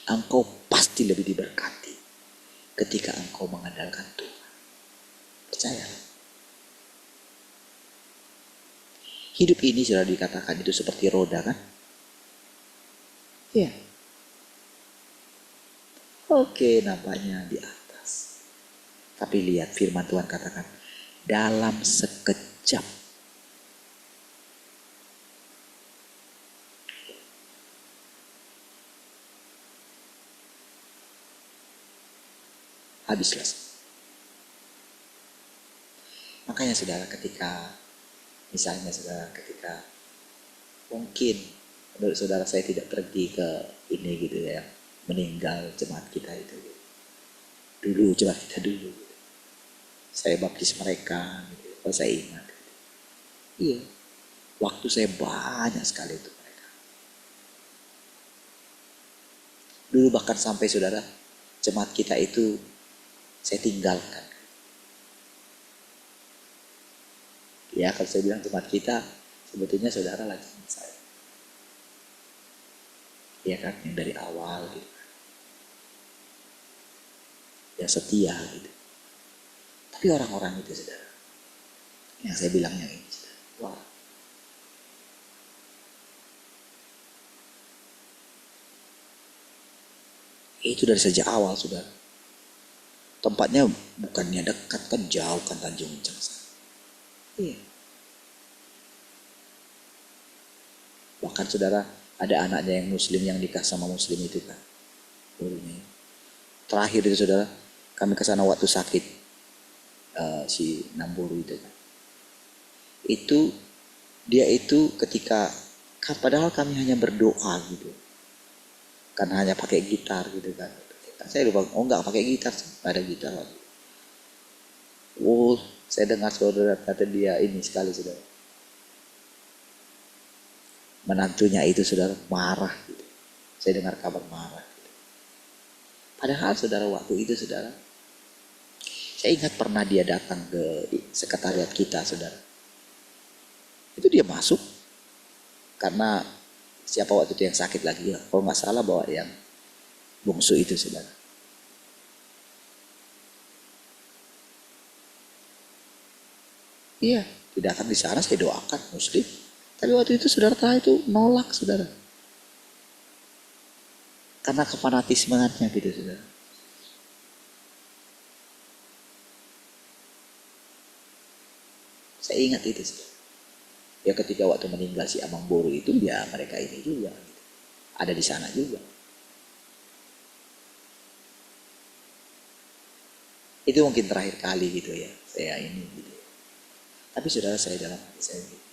engkau pasti lebih diberkati ketika engkau mengandalkan Tuhan. Percaya. Hidup ini sudah dikatakan itu seperti roda kan? Iya. Oke, nampaknya di atas. Tapi lihat firman Tuhan katakan, dalam sekejap habislah. Makanya saudara, misalnya saudara ketika mungkin menurut saudara saya tidak pergi ke ini gitu ya, meninggal jemaat kita itu gitu. Dulu jemaat kita dulu gitu. Saya baptis mereka gitu. Kalau saya ingat gitu. Iya, waktu saya banyak sekali untuk mereka. Dulu bahkan sampai saudara, jemaat kita itu saya tinggalkan. Ya kalau saya bilang jemaat kita, sebetulnya saudara lagi sama saya. Ya kan, yang dari awal gitu. Yang setia gitu. Tapi orang-orang itu saudara, yang saya bilang yang ini saudara, wah. Itu dari sejak awal saudara. Tempatnya bukannya dekat kan, jauh kan, Tanjung Cangsa. Iya. Bahkan saudara, ada anaknya yang muslim yang nikah sama muslim itu kan. Terakhir itu saudara, kami ke sana waktu sakit si Namburu itu kan. Dia itu ketika padahal kami hanya berdoa gitu. Kan hanya pakai gitar gitu kan. Saya lupa, enggak pakai gitar, ada gitar lagi. Saya dengar saudara kata dia ini sekali saudara. Menantunya itu saudara marah gitu. Saya dengar kabar marah gitu. Padahal saudara waktu itu saudara, saya ingat pernah dia datang ke sekretariat kita saudara. Itu dia masuk karena siapa waktu itu yang sakit lagi ya. Kalau nggak salah bawa yang bungsu itu saudara. Iya, tidak akan di sana saya doakan muslim. Tapi waktu itu saudara itu nolak saudara. Karena kefanatismennya gitu saudara. Saya ingat itu saudara. Ya ketika waktu meninggal si Amang Boru itu ya mereka ini juga gitu. Ada di sana juga. Itu mungkin terakhir kali gitu ya saya ini gitu. Tapi saudara, saya dalam hati saya gitu.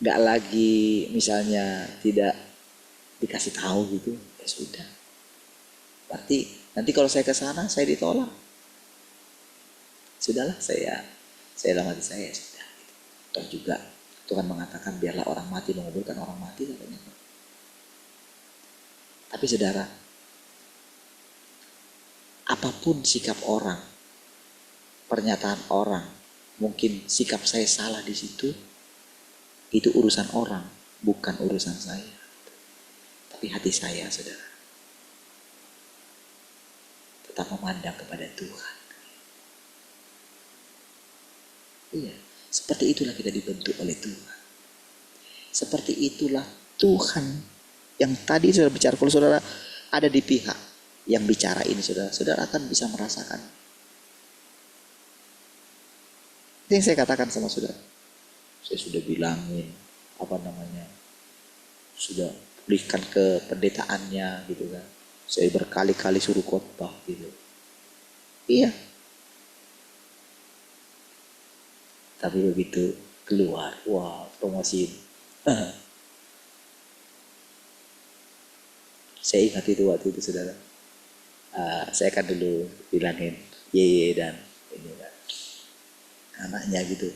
Gak lagi misalnya tidak dikasih tahu gitu, ya sudah. Berarti nanti kalau saya ke sana saya ditolak. Sudahlah, saya dalam hati saya sudah. Toh juga Tuhan mengatakan biarlah orang mati menguburkan orang mati katanya. Tapi saudara, apapun sikap orang, pernyataan orang, mungkin sikap saya salah di situ, itu urusan orang, bukan urusan saya. Tapi hati saya saudara tetap memandang kepada Tuhan. Iya, seperti itulah kita dibentuk oleh Tuhan. Seperti itulah Tuhan yang tadi sudah bicara. Kalau saudara ada di pihak yang bicara ini saudara akan bisa merasakan. Itu yang saya katakan sama saudara. Saya sudah bilangin, sudah pulihkan ke pendetaannya gitu kan. Saya berkali-kali suruh khotbah gitu. Iya. Tapi begitu keluar, wah promosiin. Saya ingat itu waktu itu saudara. Saya kan dulu bilangin Yeye dan ini kan anaknya gitu.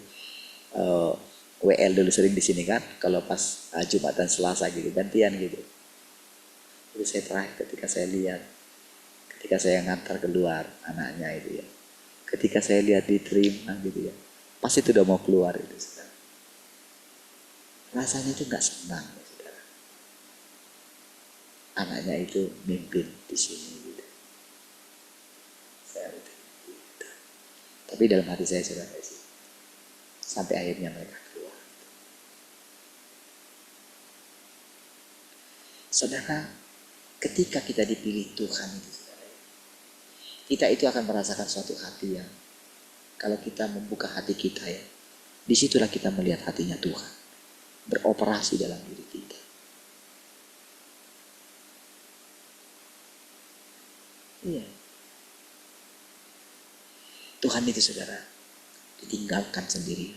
WL dulu sering di sini kan. Kalau pas Jumat dan Selasa gitu gantian gitu. Jadi saya terakhir ketika saya ngantar keluar anaknya itu ya. Ketika saya lihat diterima gitu ya. Pas itu udah mau keluar itu. Rasanya itu nggak senang, saudara. Anaknya itu mimpin di sini gitu. Tapi dalam hati saya saudara sih, sampai akhirnya mereka keluar. Saudara, ketika kita dipilih Tuhan itu, saudara, kita itu akan merasakan suatu hati yang kalau kita membuka hati kita ya, disitulah kita melihat hatinya Tuhan beroperasi dalam diri kita. Iya. Tuhan itu saudara ditinggalkan sendiri.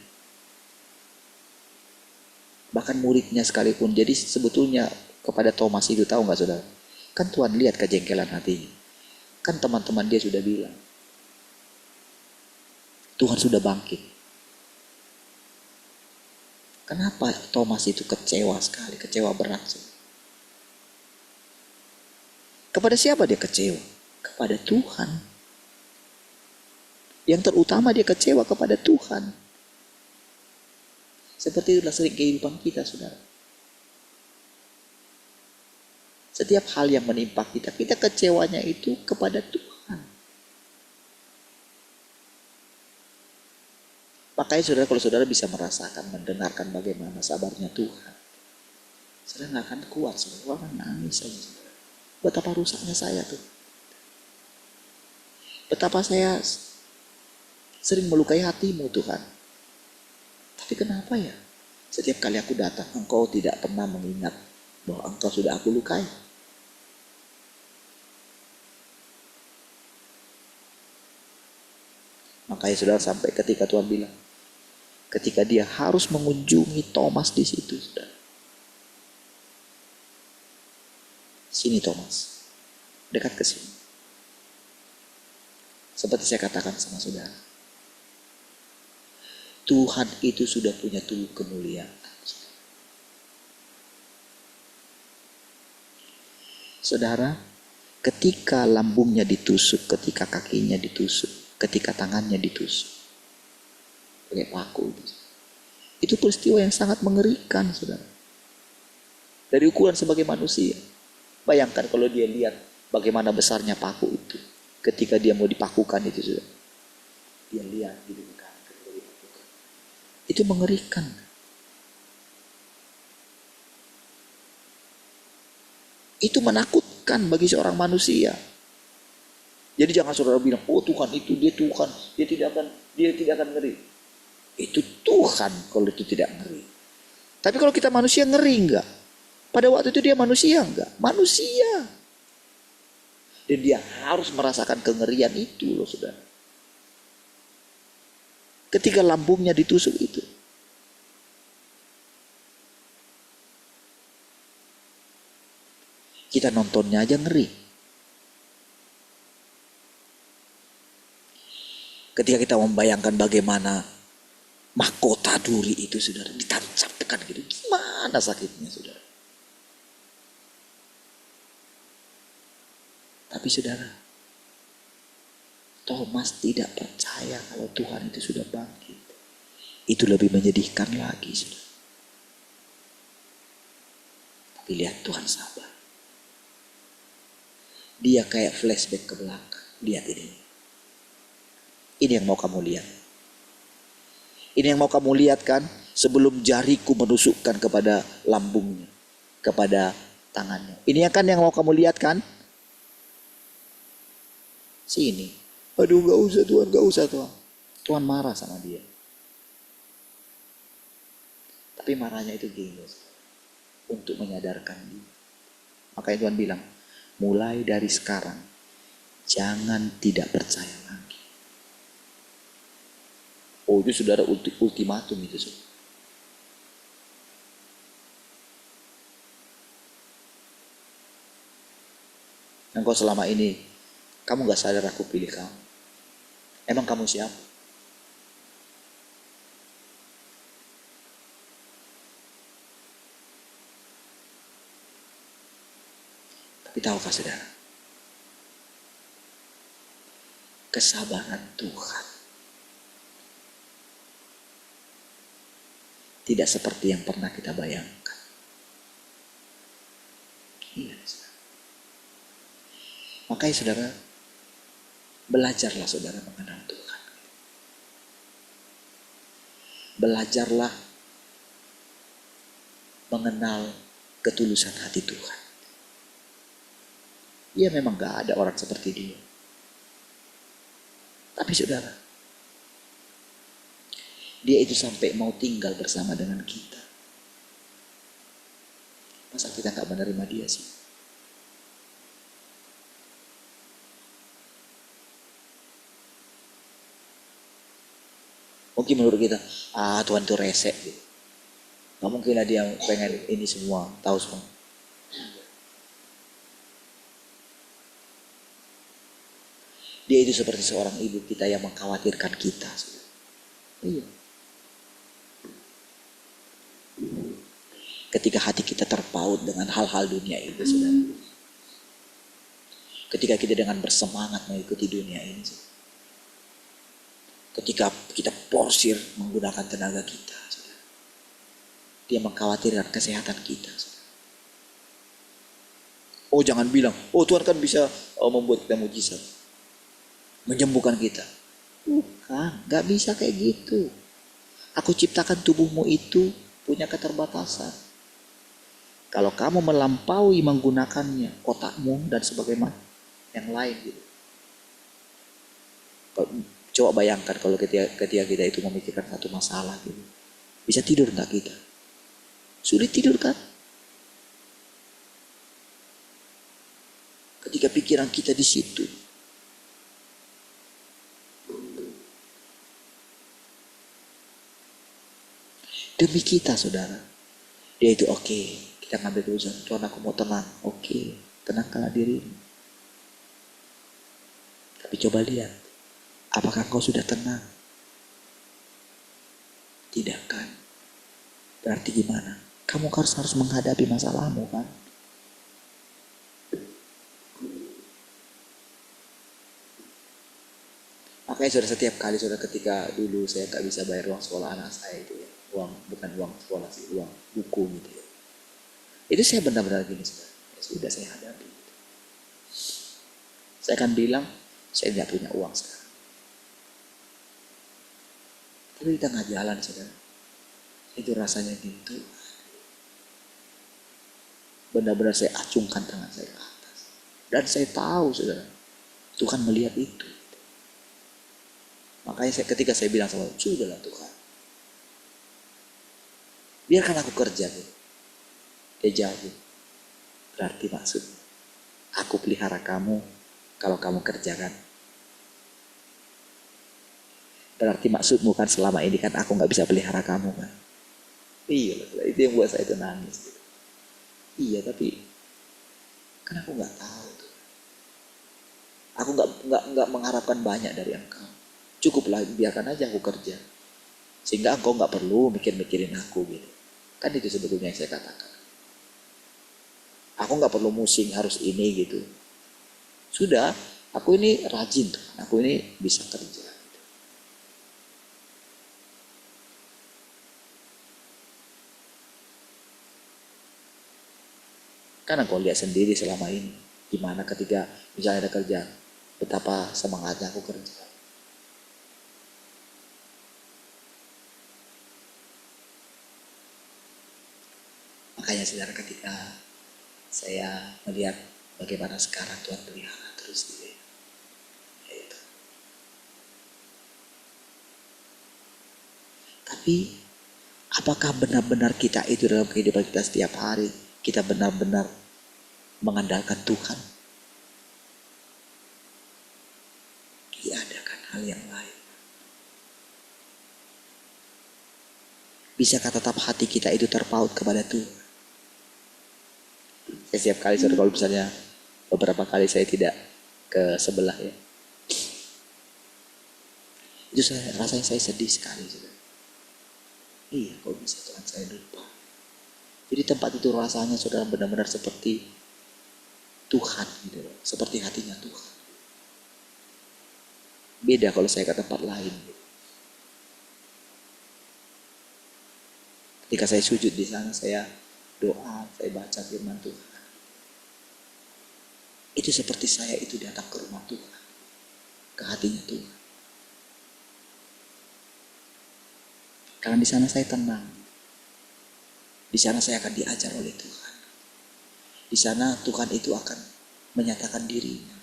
Bahkan muridnya sekalipun. Jadi sebetulnya kepada Thomas itu tahu nggak saudara? Kan Tuhan lihat kejengkelan hatinya. Kan teman-teman dia sudah bilang, Tuhan sudah bangkit. Kenapa Thomas itu kecewa sekali, kecewa berat? Kepada siapa dia kecewa? Kepada Tuhan. Yang terutama dia kecewa kepada Tuhan. Seperti itulah sering kehidupan kita, saudara. Setiap hal yang menimpa kita, kita kecewanya itu kepada Tuhan. Makanya saudara, kalau saudara bisa merasakan, mendengarkan bagaimana sabarnya Tuhan, saudara nggak akan kuat, saudara akan nangis saja. Saudara. Betapa rusaknya saya tuh. Betapa saya sering melukai hatimu Tuhan. Tapi kenapa ya? Setiap kali aku datang, Engkau tidak pernah mengingat bahwa Engkau sudah aku lukai. Makanya saudara sampai ketika Tuhan bilang, ketika dia harus mengunjungi Thomas di situ, saudara. Sini Thomas, dekat ke sini. Seperti saya katakan sama saudara, Tuhan itu sudah punya tubuh kemuliaan. Saudara, ketika lambungnya ditusuk, ketika kakinya ditusuk, ketika tangannya ditusuk pakai paku, itu peristiwa yang sangat mengerikan, saudara. Dari ukuran sebagai manusia, bayangkan kalau dia lihat bagaimana besarnya paku itu, ketika dia mau dipakukan itu, saudara. Dia lihat gitu kan. Itu mengerikan. Itu menakutkan bagi seorang manusia. Jadi jangan saudara bilang, oh Tuhan itu, dia Tuhan, dia tidak akan ngeri. Itu Tuhan kalau itu tidak ngeri. Tapi kalau kita manusia ngeri enggak? Pada waktu itu dia manusia enggak? Manusia. Dan dia harus merasakan kengerian itu loh saudara. Ketika lambungnya ditusuk itu. Kita nontonnya aja ngeri. Ketika kita membayangkan bagaimana mahkota duri itu saudara ditancapkan gitu. Gimana sakitnya saudara. Tapi saudara, Thomas tidak percaya kalau Tuhan itu sudah bangkit. Itu lebih menyedihkan lagi, saudara. Tapi lihat Tuhan sabar. Dia kayak flashback ke belakang. Lihat ini. Ini yang mau kamu lihat. Ini yang mau kamu lihat kan? Sebelum jariku menusukkan kepada lambungnya, kepada tangannya. Ini kan yang mau kamu lihat kan? Sini. Aduh gak usah Tuhan, gak usah Tuhan. Tuhan marah sama dia. Tapi marahnya itu gini, untuk menyadarkan dia. Makanya Tuhan bilang, mulai dari sekarang, jangan tidak percaya lagi. Oh itu saudara ultimatum itu saudara. Engkau selama ini, kamu gak sadar aku pilih kamu. Emang kamu siapa? Tapi tahukah saudara? Kesabaran Tuhan tidak seperti yang pernah kita bayangkan. Iya, saudara. Makanya saudara, belajarlah saudara mengenal Tuhan. Belajarlah mengenal ketulusan hati Tuhan. Iya, memang gak ada orang seperti dia. Tapi saudara, dia itu sampai mau tinggal bersama dengan kita. Masa kita gak menerima dia sih? Mungkin menurut kita, Tuhan itu rese gitu. Gak mungkin lah dia pengen ini semua, tahu semua. Dia itu seperti seorang ibu kita yang mengkhawatirkan kita. Iya. Ketika hati kita terpaut dengan hal-hal dunia itu, saudara. Ketika kita dengan bersemangat mengikuti dunia ini, saudara. Ketika kita porsir menggunakan tenaga kita, saudara. Dia mengkhawatirkan kesehatan kita, saudara. Oh, jangan bilang, oh Tuhan kan bisa membuat kita mujizat, menyembuhkan kita. Bukan, gak bisa kayak gitu. Aku ciptakan tubuhmu itu punya keterbatasan. Kalau kamu melampaui menggunakannya, otakmu dan sebagaimana yang lain gitu. Coba bayangkan kalau ketika kita itu memikirkan satu masalah gitu. Bisa tidur gak kita? Sulit tidur kan? Ketika pikiran kita di situ. Demi kita saudara. Dia itu oke. Kita ngambil keputusan. Tuhan aku mau tenang. Oke. Tenangkanlah dirimu. Tapi coba lihat. Apakah kau sudah tenang? Tidak kan? Berarti gimana? Kamu harus menghadapi masalahmu kan? Makanya saudara, setiap kali saudara, ketika dulu saya gak bisa bayar uang sekolah anak saya itu ya. Bukan uang sekolah sih, uang buku gitu ya. Itu saya benar-benar gini saudara. Ya sudah, saya hadapi. Saya akan bilang, saya tidak punya uang sekarang. Tapi di tengah jalan saudara, itu rasanya gitu. Benar-benar saya acungkan tangan saya ke atas. Dan saya tahu saudara, Tuhan melihat itu. Makanya ketika saya bilang sama Tuhan, sudahlah Tuhan, biarkan aku kerja gitu. Dia jawab, berarti maksud aku pelihara kamu kalau kamu kerjakan. Berarti maksudmu kan selama ini kan aku gak bisa pelihara kamu kan. Iya, itu yang buat saya itu nangis. Iya, tapi kan aku gak tahu tuh. Aku gak mengharapkan banyak dari engkau. Cukuplah, biarkan aja aku kerja. Sehingga engkau gak perlu mikirin aku gitu. Kan itu sebetulnya yang saya katakan. Aku gak perlu musing harus ini gitu. Sudah, aku ini rajin tuh. Aku ini bisa kerja. Karena kau lihat sendiri selama ini, gimana ketika misalnya ada kerja, betapa semangatnya aku kerja. Makanya saudara, ketika saya melihat bagaimana sekarang Tuhan pelihara terus dia, yaitu. Tapi apakah benar-benar kita itu dalam kehidupan kita setiap hari, kita benar-benar mengandalkan Tuhan? Diadakan hal yang lain. Bisakah tetap hati kita itu terpaut kepada Tuhan? Saya setiap kali, saudara, kalau misalnya beberapa kali saya tidak ke sebelah ya, itu rasanya saya sedih sekali, saudara. Iya, kok bisa Tuhan saya lupa. Jadi tempat itu rasanya saudara benar-benar seperti Tuhan gitu loh. Seperti hatinya Tuhan. Beda kalau saya ke tempat lain. Ketika saya sujud di sana, saya doa, saya baca firman Tuhan. Itu seperti saya itu datang ke rumah Tuhan, ke hatinya Tuhan. Karena di sana saya tenang. Di sana saya akan diajar oleh Tuhan. Di sana Tuhan itu akan menyatakan dirinya.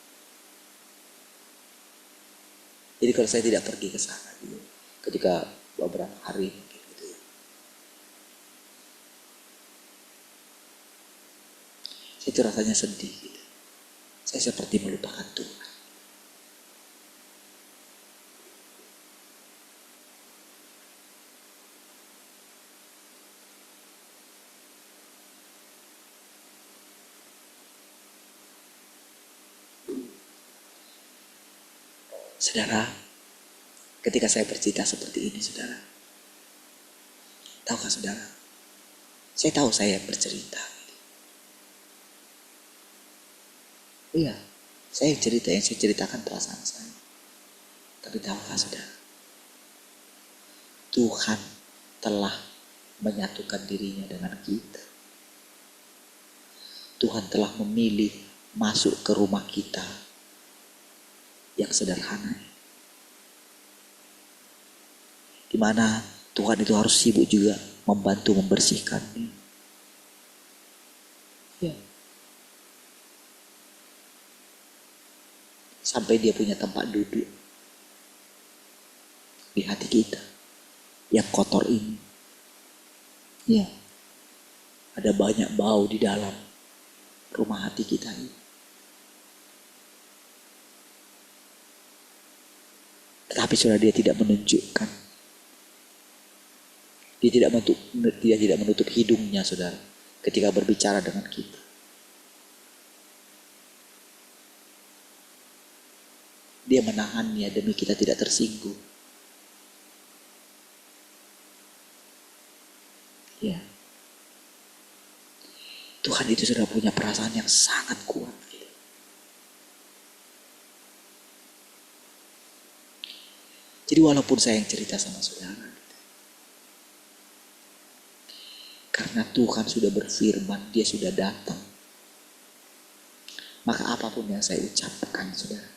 Jadi kalau saya tidak pergi ke sana gitu, ketika beberapa hari gitu ya, saya itu rasanya sedih gitu. Saya seperti melupakan Tuhan. Saudara, ketika saya bercerita seperti ini, saudara, tahukah saudara, saya tahu saya bercerita. Iya, saya cerita yang saya ceritakan perasaan saya. Tapi tahukah saudara, Tuhan telah menyatukan dirinya dengan kita. Tuhan telah memilih masuk ke rumah kita yang sederhana, di mana Tuhan itu harus sibuk juga membantu membersihkannya. Ya. Sampai dia punya tempat duduk di hati kita yang kotor ini. Ya. Ada banyak bau di dalam rumah hati kita ini. Tetapi saudara, dia tidak menunjukkan. Dia tidak menutup hidungnya, saudara, ketika berbicara dengan kita. Dia menahannya demi kita tidak tersinggung. Ya. Tuhan itu sudah punya perasaan yang sangat kuat. Jadi walaupun saya yang cerita sama saudara, karena Tuhan sudah berfirman, dia sudah datang, maka apapun yang saya ucapkan, saudara,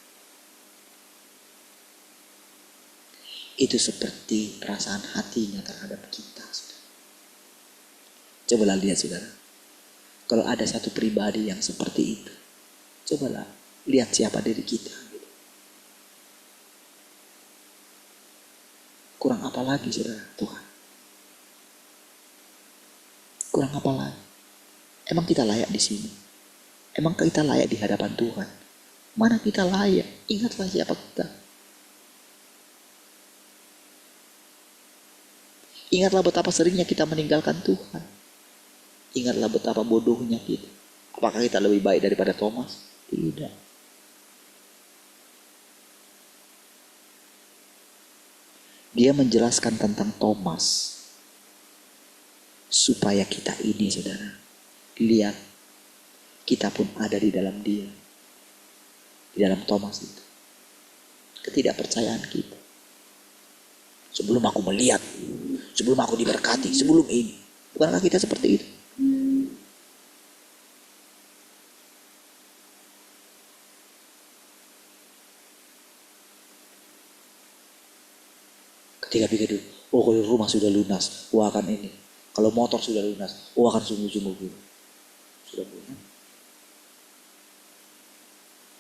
itu seperti perasaan hatinya terhadap kita, saudara. Cobalah lihat, saudara, kalau ada satu pribadi yang seperti itu, cobalah lihat siapa diri kita. Kurang apa lagi, saudara, Tuhan? Kurang apa lagi? Emang kita layak di sini? Emang kita layak di hadapan Tuhan? Mana kita layak? Ingatlah siapa kita. Ingatlah betapa seringnya kita meninggalkan Tuhan. Ingatlah betapa bodohnya kita. Apakah kita lebih baik daripada Thomas? Tidak. Dia menjelaskan tentang Thomas supaya kita ini, saudara, lihat kita pun ada di dalam dia, di dalam Thomas itu. Ketidakpercayaan kita. Sebelum aku melihat, sebelum aku diberkati, sebelum ini, bukankah kita seperti itu? Ketika pikir dulu, oh kalau rumah sudah lunas, oh akan ini. Kalau motor sudah lunas, oh akan sungguh-sungguh gitu. Sudah punya.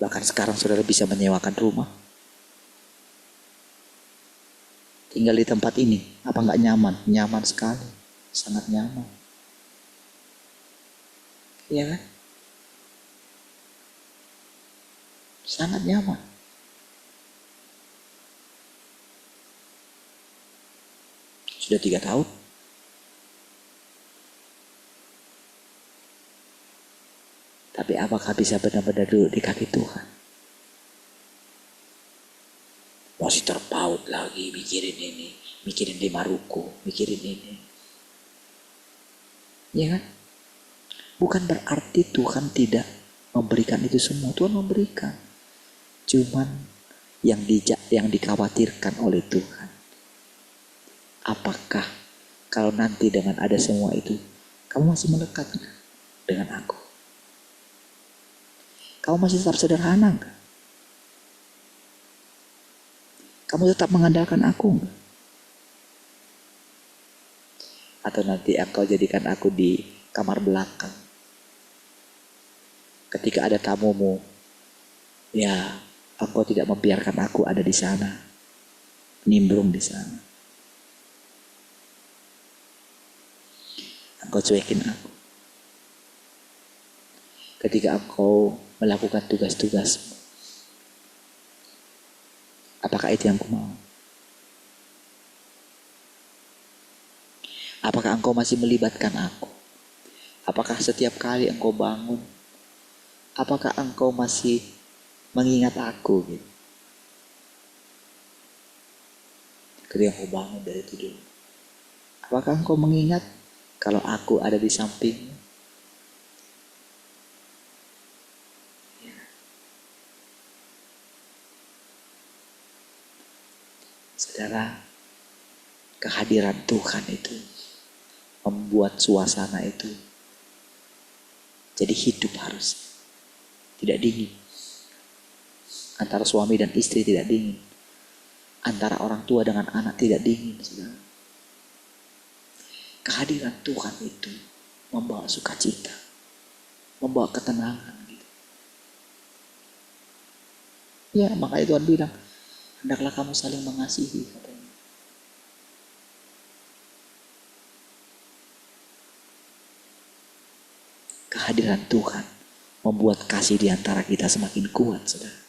Bahkan sekarang saudara bisa menyewakan rumah. Tinggal di tempat ini, apa nggak nyaman? Nyaman sekali, sangat nyaman. Iya kan? Sangat nyaman. Sudah 3 tahun. Tapi apakah bisa benar-benar duduk di kaki Tuhan? Masih terpaut lagi mikirin ini, mikirin di Maruko, mikirin ini. Ya kan? Bukan berarti Tuhan tidak memberikan itu semua. Tuhan memberikan. Cuman yang dikhawatirkan oleh Tuhan, apakah Kalau nanti dengan ada semua itu, kamu masih melekat dengan aku? Kamu masih tetap sederhana enggak? Kamu tetap mengandalkan aku enggak? Atau nanti engkau jadikan aku di kamar belakang. Ketika ada tamumu, ya engkau tidak membiarkan aku ada di sana, nimbrung di sana. Engkau cuekin aku. Ketika engkau melakukan tugas-tugasmu, apakah itu yang ku mau? Apakah engkau masih melibatkan aku? Apakah setiap kali engkau bangun, apakah engkau masih mengingat aku gitu? Ketika engkau bangun dari tidur, apakah engkau mengingat kalau aku ada di sampingmu? Ya. Saudara, kehadiran Tuhan itu membuat suasana itu jadi hidup, harus tidak dingin. Antara suami dan istri tidak dingin. Antara orang tua dengan anak tidak dingin, saudara. Kehadiran Tuhan itu membawa sukacita, membawa ketenangan gitu. Ya, makanya Tuhan bilang, hendaklah kamu saling mengasihi, katanya. Kehadiran Tuhan membuat kasih di antara kita semakin kuat, saudara.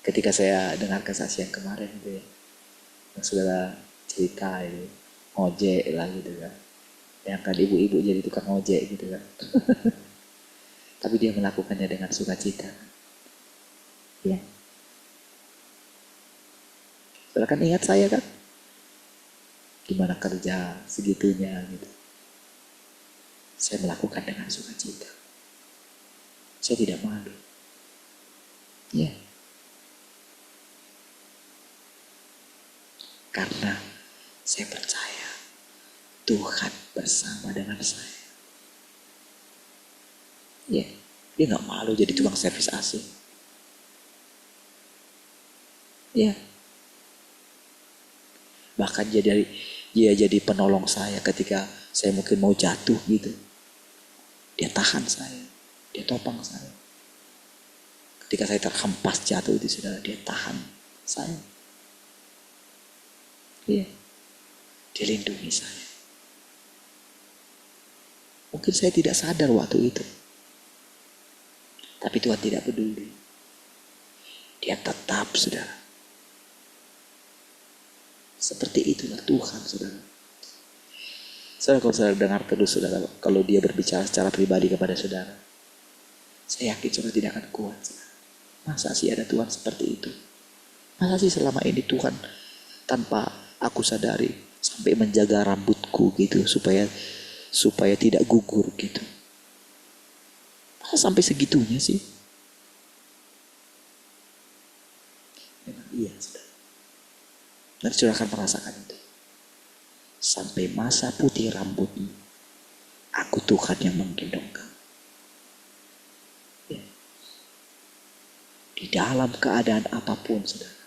Ketika saya dengar kesaksian kemarin itu ya, yang saudara cerita itu, ngojek lah gitu kan. Yang kan ibu-ibu jadi tukang ngojek gitu kan. Tapi dia melakukannya dengan sukacita. Ya. Saudara kan ingat saya kan? Gimana kerja segitunya gitu. Saya melakukan dengan sukacita. Saya tidak malu. Ya. Karena saya percaya Tuhan bersama dengan saya. Ya, dia gak malu jadi tukang servis AC. Ya. Bahkan dia jadi penolong saya ketika saya mungkin mau jatuh gitu. Dia tahan saya, dia topang saya. Ketika saya terhempas jatuh itu, saudara, dia tahan saya. Iya, dia lindungi saya. Mungkin saya tidak sadar waktu itu, tapi Tuhan tidak peduli. Dia tetap, saudara. Seperti itulah Tuhan, saudara. Saudara, kalau saudara dengar terus, saudara, kalau dia berbicara secara pribadi kepada saudara, saya yakin saudara tidak akan kuat, saudara. Masa sih ada Tuhan seperti itu? Masa sih selama ini Tuhan tanpa aku sadari sampai menjaga rambutku gitu supaya tidak gugur gitu? Masa sampai segitunya sih? Memang iya, saudara. Dan saudara akan merasakan itu. Sampai masa putih rambutmu, aku Tuhan yang menggendong kamu. Ya. Di dalam keadaan apapun, saudara,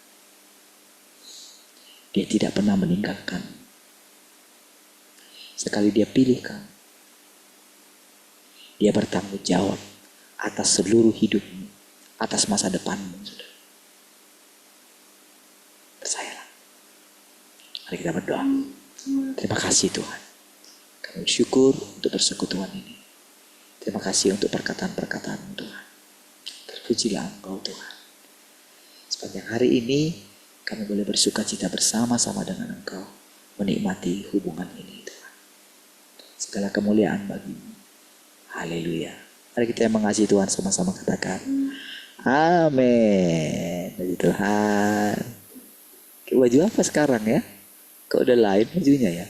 dia tidak pernah meninggalkan. Sekali dia pilih kamu, dia bertanggung jawab atas seluruh hidupmu, atas masa depanmu, saudara. Percayalah. Mari kita berdoa. Terima kasih Tuhan. Kami bersyukur untuk persekutuan ini. Terima kasih untuk perkataan-perkataan Tuhan. Terpujilah Engkau Tuhan. Sepanjang hari ini kami boleh bersuka cita bersama-sama dengan Engkau, menikmati hubungan ini Tuhan. Segala kemuliaan bagimu. Haleluya. Mari kita yang mengasihi Tuhan sama-sama katakan amin. Puji Tuhan. Baju apa sekarang ya? Kok udah lain bajunya ya?